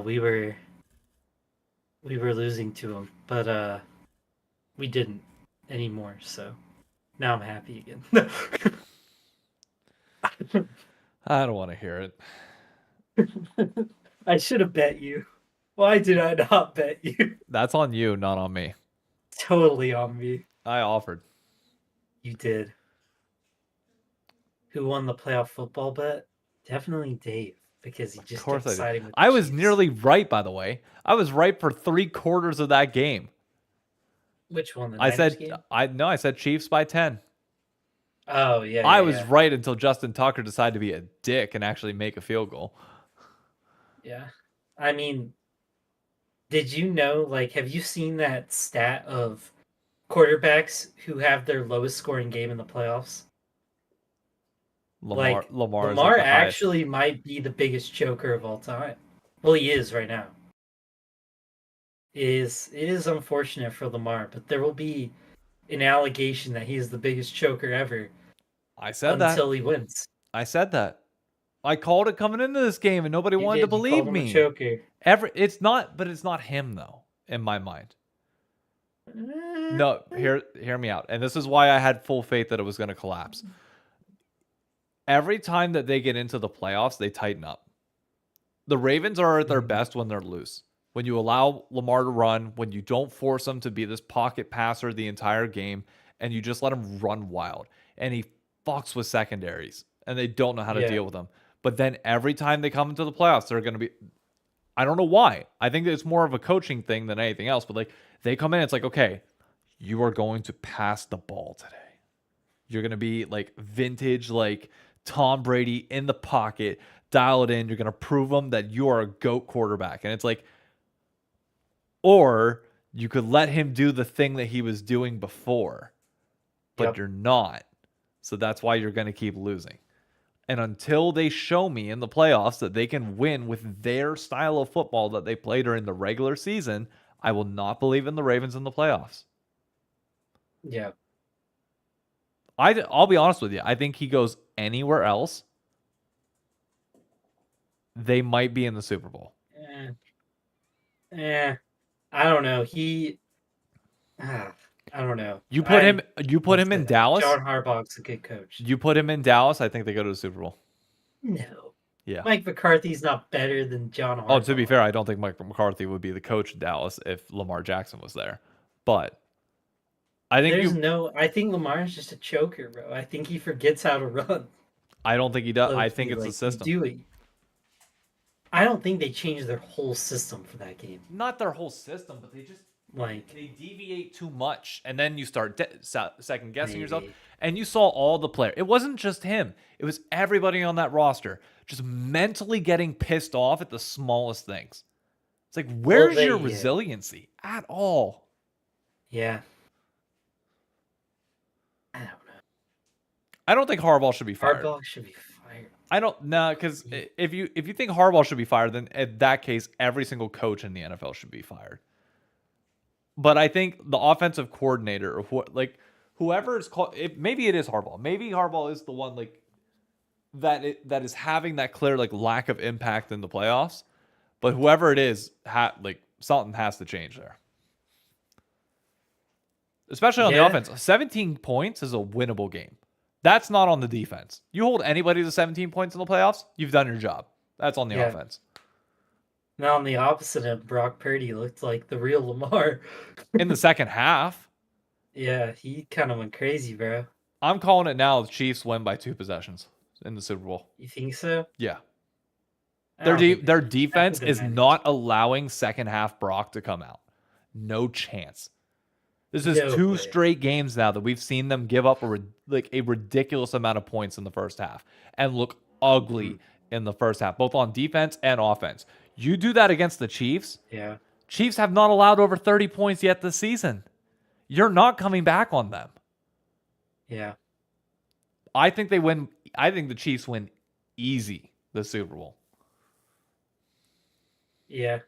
we were losing to him, but we didn't anymore. So now I'm happy again. I don't want to hear it. I should have bet you. Why did I not bet you? That's on you, not on me. Totally on me. I offered. You did. Who won the playoff football bet? Definitely Dave, because he just kept siding with the I was Chiefs. nearly right, by the way. I was right for 3/4 of that game. Which one? The I Niners said game? I said Chiefs by 10. Oh yeah. I was right until Justin Tucker decided to be a dick and actually make a field goal. Yeah. I mean, did you know, like, have you seen that stat of quarterbacks who have their lowest scoring game in the playoffs? Lamar actually might be the biggest choker of all time. Well, he is right now. It is unfortunate for Lamar, but there will be an allegation that he is the biggest choker ever. I said that until he wins. I said that. I called it coming into this game, and nobody wanted to believe me. Choker. It's not him though, in my mind. No, hear me out. And this is why I had full faith that it was going to collapse. Every time that they get into the playoffs, they tighten up. The Ravens are at their best when they're loose. When you allow Lamar to run, when you don't force him to be this pocket passer the entire game, and you just let him run wild. And he fucks with secondaries, and they don't know how to deal with them. But then every time they come into the playoffs, they're going to be... I don't know why. I think that it's more of a coaching thing than anything else. But like, they come in, it's like, okay, you are going to pass the ball today. You're going to be like vintage, like Tom Brady in the pocket, dial it in. You're going to prove them that you are a GOAT quarterback. And it's like, or you could let him do the thing that he was doing before, but you're not. So that's why you're going to keep losing. And until they show me in the playoffs that they can win with their style of football that they play during the regular season, I will not believe in the Ravens in the playoffs. Yeah. I'll be honest with you. I think he goes anywhere else. they might be in the Super Bowl. I don't know. I don't know. You put him in Dallas. John Harbaugh's a good coach. You put him in Dallas, I think they go to the Super Bowl. No. Yeah. Mike McCarthy's not better than John Harbaugh. Oh, to be fair, I don't think Mike McCarthy would be the coach of Dallas if Lamar Jackson was there. But I think I think Lamar's just a choker, bro. I think he forgets how to run. I don't think he does. I think it's the system. I don't think they changed their whole system for that game. Not their whole system, but they just they deviate too much, and then you start second guessing yourself. And you saw all the players. It wasn't just him. It was everybody on that roster just mentally getting pissed off at the smallest things. It's like, where's your resiliency at all? Yeah. I don't know. I don't think Harbaugh should be fired. Harbaugh should be fired. I don't know, because if you think Harbaugh should be fired, then in that case, every single coach in the NFL should be fired. But I think the offensive coordinator, or whoever is called, maybe it is Harbaugh. Maybe Harbaugh is the one that is having that clear lack of impact in the playoffs. But whoever it is, something has to change there. Especially on the offense. 17 points is a winnable game. That's not on the defense. You hold anybody to 17 points in the playoffs, you've done your job. That's on the offense. Now on the opposite end, Brock Purdy looked like the real Lamar. In the second half. Yeah, he kind of went crazy, bro. I'm calling it now. The Chiefs win by 2 possessions in the Super Bowl. You think so? Yeah. Their defense is not allowing second half Brock to come out. No chance. This is 2 straight games now that we've seen them give up a ridiculous amount of points in the first half and look ugly in the first half, both on defense and offense. You do that against the Chiefs. Yeah. Chiefs have not allowed over 30 points yet this season. You're not coming back on them. Yeah. I think they win. I think the Chiefs win easy the Super Bowl. Yeah.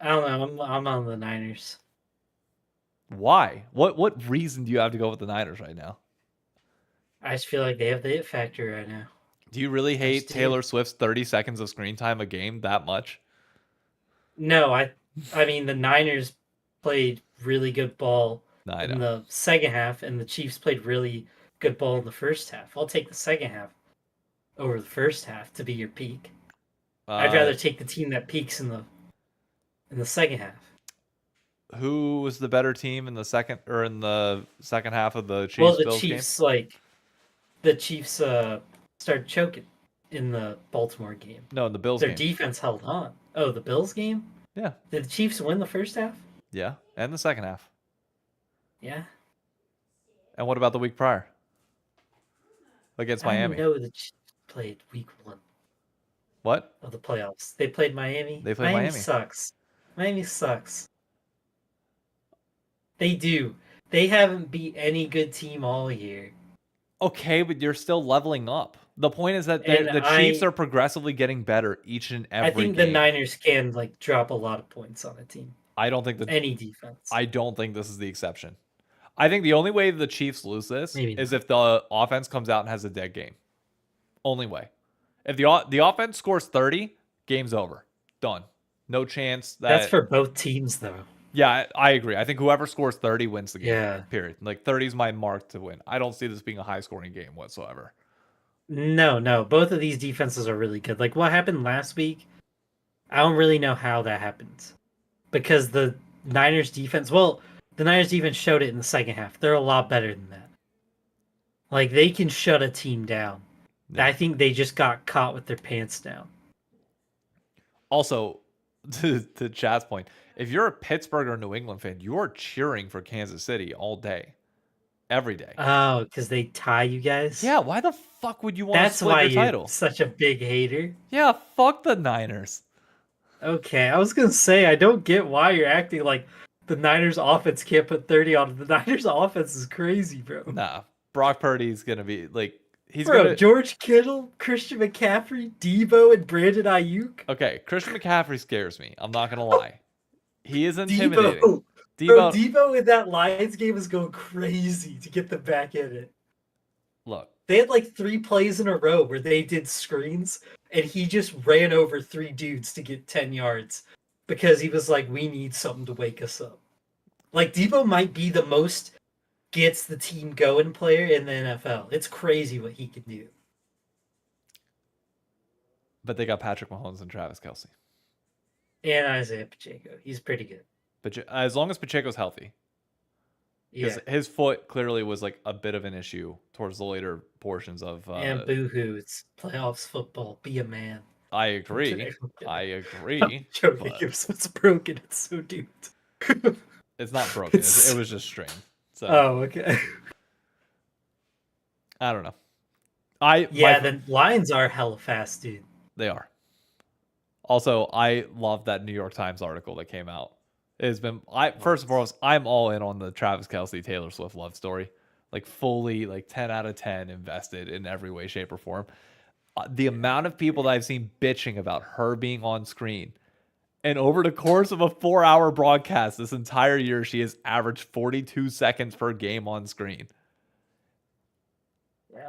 I don't know. I'm on the Niners. Why? What reason do you have to go with the Niners right now? I just feel like they have the it factor right now. Do you really hate Taylor Swift's 30 seconds of screen time a game that much? No, I mean the Niners played really good ball in the second half, and the Chiefs played really good ball in the first half. I'll take the second half over the first half to be your peak. I'd rather take the team that peaks in the second half. Who was the better team in the second half of the Chiefs? Well, the Bills Chiefs game? The Chiefs started choking in the Baltimore game. No, in the Bills game. Their defense held on. Oh, the Bills game? Yeah. Did the Chiefs win the first half? Yeah, and the second half. Yeah. And what about the week prior? Against Miami. I know the Chiefs played week 1. What? Of the playoffs. They played Miami. They played Miami. Sucks. Miami sucks. They do. They haven't beat any good team all year. Okay, but you're still leveling up. The point is that the Chiefs are progressively getting better each and every game. I think the Niners can drop a lot of points on a team. I don't think any defense. I don't think this is the exception. I think the only way the Chiefs lose this is if the offense comes out and has a dead game. Only way. If the offense scores 30, game's over. Done. No chance. That's for both teams, though. Yeah, I agree. I think whoever scores 30 wins the game. Yeah. Period. 30 is my mark to win. I don't see this being a high-scoring game whatsoever. No. Both of these defenses are really good. What happened last week, I don't really know how that happened. Because the Niners defense showed it in the second half. They're a lot better than that. They can shut a team down. Yeah. I think they just got caught with their pants down. Also, to Chad's point, if you're a Pittsburgh or New England fan, you are cheering for Kansas City all day. Every day. Oh, because they tie you guys? Yeah, why the fuck would you want to split your title? That's why you're such a big hater? Yeah, fuck the Niners. Okay, I was going to say, I don't get why you're acting like the Niners offense can't put 30 on. The Niners offense is crazy, bro. Nah, Brock Purdy's going to be, George Kittle, Christian McCaffrey, Debo, and Brandon Ayuk. Okay, Christian McCaffrey scares me. I'm not going to lie. He is intimidating. Debo in that Lions game is going crazy to get them back in it. Look. They had like 3 plays in a row where they did screens, and he just ran over 3 dudes to get 10 yards because he was like, we need something to wake us up. Like, Debo might be the most gets the team going player in the NFL. It's crazy what he can do. But they got Patrick Mahomes and Travis Kelce. And Isaiah Pacheco. He's pretty good. But as long as Pacheco's healthy. Yeah. His foot clearly was like a bit of an issue towards the later portions of. And boo-hoo, it's playoffs football. Be a man. I agree. I agree. It's broken. It's so duped. It's not broken. It was just strained. So. Oh, okay. I don't know. The Lions are hella fast, dude. They are. Also, I love that New York Times article that came out. It's been first and foremost, I'm all in on the Travis Kelce Taylor Swift love story. Like fully, like 10 out of 10 invested in every way, shape, or form. The amount of people that I've seen bitching about her being on screen, and over the course of a 4-hour broadcast this entire year, she has averaged 42 seconds per game on screen.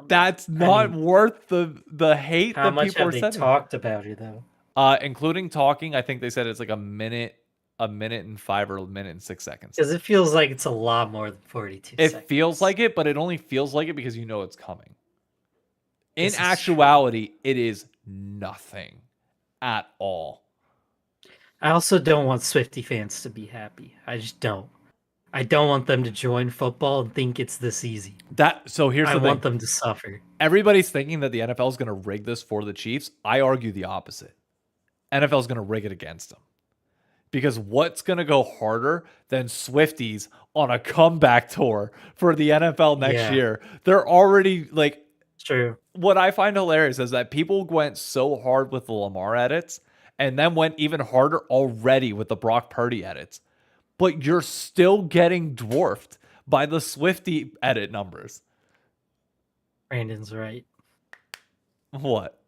That's not worth the hate that people are sending. How much have they talked about it though? Including talking, I think they said it's like a minute and 5 or a minute and 6 seconds. Because it feels like it's a lot more than 42 seconds. It feels like it, but it only feels like it because you know it's coming. In actuality, it is nothing at all. I also don't want Swiftie fans to be happy. I just don't. I don't want them to join football and think it's this easy. So here's the thing. I want them to suffer. Everybody's thinking that the NFL is going to rig this for the Chiefs. I argue the opposite. NFL is going to rig it against them. Because what's going to go harder than Swifties on a comeback tour for the NFL next year? They're already like... It's true. What I find hilarious is that people went so hard with the Lamar edits and then went even harder already with the Brock Purdy edits. But you're still getting dwarfed by the Swiftie edit numbers. Brandon's right. What?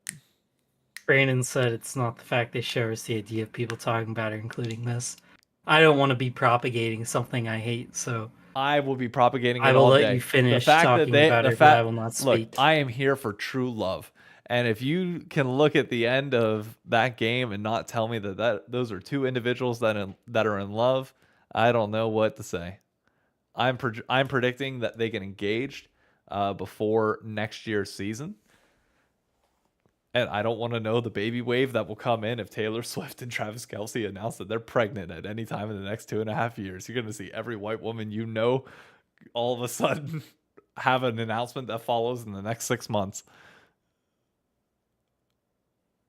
Brandon said it's not the fact they show us the idea of people talking about it, including this. I don't want to be propagating something I hate, so... I will be propagating it I will all let day. you finish talking about it, but I will not speak. Look, I am here for true love. And if you can look at the end of that game and not tell me that those are two individuals that are in love, I don't know what to say. I'm predicting that they get engaged before next year's season. And I don't want to know the baby wave that will come in if Taylor Swift and Travis Kelce announce that they're pregnant at any time in the next 2.5 years. You're going to see every white woman you know all of a sudden have an announcement that follows in the next 6 months.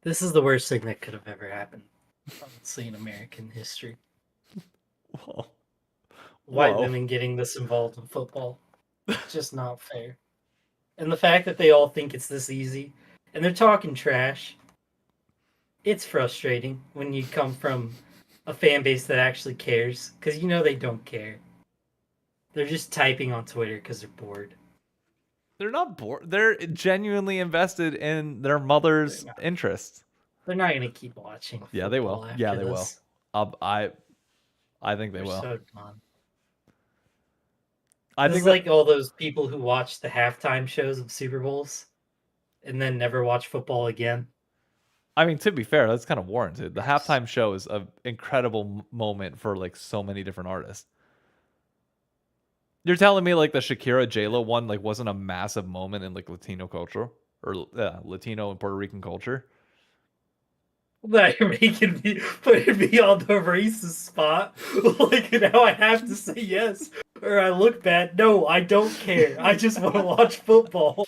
This is the worst thing that could have ever happened, honestly, in American history. Whoa. White women getting this involved in football. It's just not fair. And the fact that they all think it's this easy, and they're talking trash, it's frustrating when you come from a fan base that actually cares, because you know they don't care. They're just typing on Twitter because they're bored. They're not bored. They're genuinely invested in their mother's interests. They're not going to keep watching. Yeah, they will. Yeah, they will. I think they will. So done. I think like all those people who watch the halftime shows of Super Bowls and then never watch football again. I mean, to be fair, that's kind of warranted. The halftime show is an incredible moment for like so many different artists. You're telling me like the Shakira J-Lo one like wasn't a massive moment in like Latino culture or Latino and Puerto Rican culture? Now you're putting me on the racist spot. Like now I have to say yes or I look bad. No, I don't care. I just want to watch football.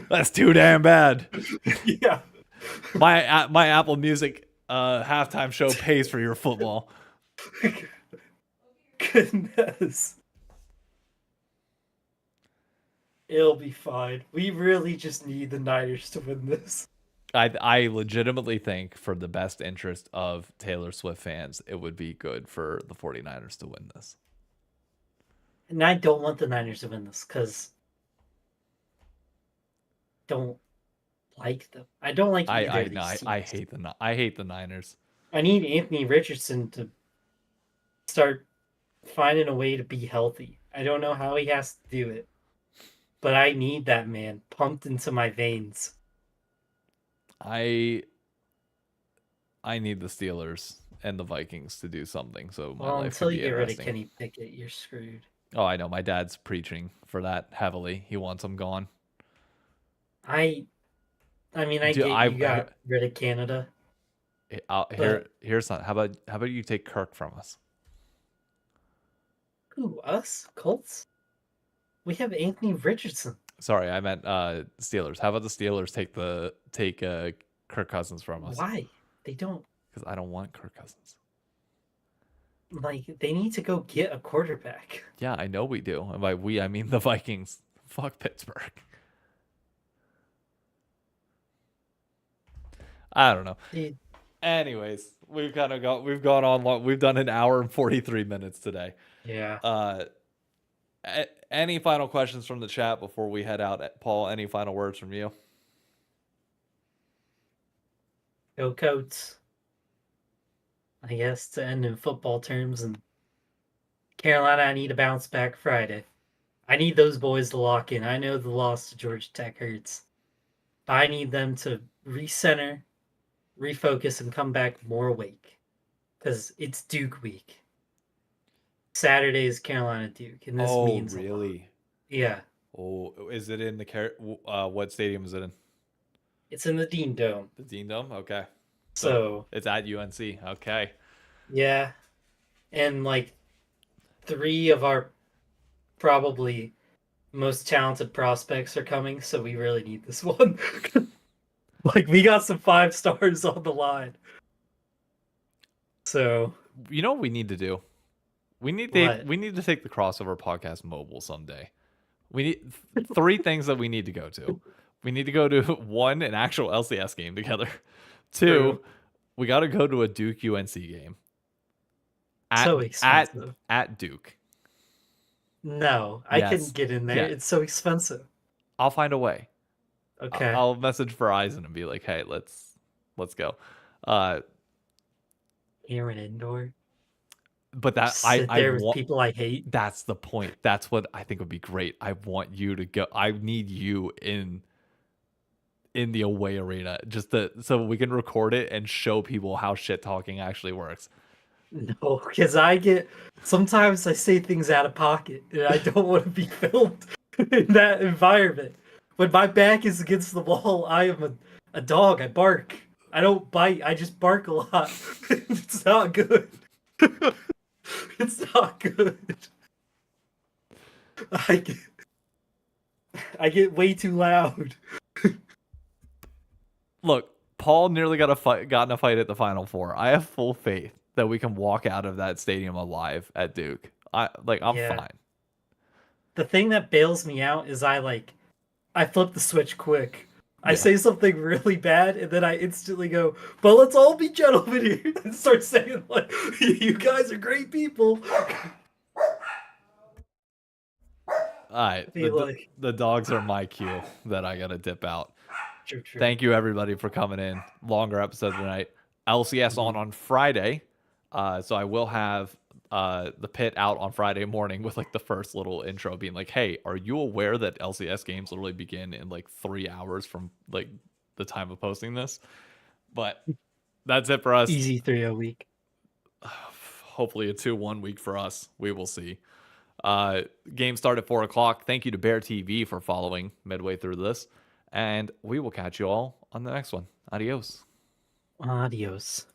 That's too damn bad. Yeah. My Apple Music halftime show pays for your football. Goodness. It'll be fine. We really just need the Niners to win this. I legitimately think for the best interest of Taylor Swift fans, it would be good for the 49ers to win this. And I don't want the Niners to win this because don't like them. I don't like I hate the Niners. I need Anthony Richardson to start finding a way to be healthy. I don't know how he has to do it. but I need that man pumped into my veins. I need the Steelers and the Vikings to do something so my Well, life can until you be get rid of interesting. Kenny Pickett, you're screwed. Oh, I know. My dad's preaching for that heavily. He wants him gone. I mean, I Do get I you got rid of Canada, but here's something. How about you take Kirk from us? who, us? Colts? We have Anthony Richardson. Sorry, I meant Steelers. How about the Steelers take Kirk Cousins from us? Why? They don't, Because I don't want Kirk Cousins. like, they need to go get a quarterback. Yeah, I know we do. And by we, I mean the Vikings. Fuck Pittsburgh. I don't know. Dude, Anyways, we've gone on long. We've done an hour and 43 minutes today. yeah. Any final questions from the chat before we head out? Paul, any final words from you? Go Coats. I guess to end in football terms, and Carolina, I need to bounce back Friday. I need those boys to lock in. I know the loss to Georgia Tech hurts. I need them to recenter, refocus, and come back more awake. Because it's Duke week. Saturday is Carolina Duke, and this means a lot. Really? Yeah. Oh, is it in the what stadium is it in? It's in the Dean Dome. The Dean Dome? Okay. So it's at UNC. Okay. yeah. And like 3 of our probably most talented prospects are coming, so we really need this one. Like, we got some 5 stars on the line. So you know what we need to do? We need to take the crossover podcast mobile someday. We need 3 things that we need to go to. We need to go to 1, an actual LCS game together. 2, true. we got to go to a Duke UNC game. So expensive. At Duke. No, I couldn't get in there. Yeah. It's so expensive. I'll find a way. Okay. I'll message Verizon and be like, "Hey, let's go." Here in indoor. But that Sit there with people I hate. That's the point. That's what I think would be great. I want you to go. I need you in the away arena so we can record it and show people how shit talking actually works. No, because sometimes I say things out of pocket and I don't want to be filmed in that environment. When my back is against the wall, I am a dog. I bark. I don't bite. I just bark a lot. It's not good. It's not good. I get way too loud. Look, Paul nearly got in a fight at the Final Four. I have full faith that we can walk out of that stadium alive at Duke. I'm fine. The thing that bails me out is I flip the switch quick. I say something really bad and then I instantly go, but let's all be gentlemen here, and start saying like, you guys are great people. Alright, the dogs are my cue that I gotta dip out. True. Thank you everybody for coming in. Longer episode tonight. LCS on Friday. So I will have the pit out on Friday morning with like the first little intro being like, hey, are you aware that LCS games literally begin in like 3 hours from like the time of posting this? But that's it for us. Easy 3-0 week. Hopefully a 2-1 week for us. We will see. Game start at 4 o'clock. Thank you to Bear TV for following midway through this. And we will catch you all on the next one. Adios. Adios.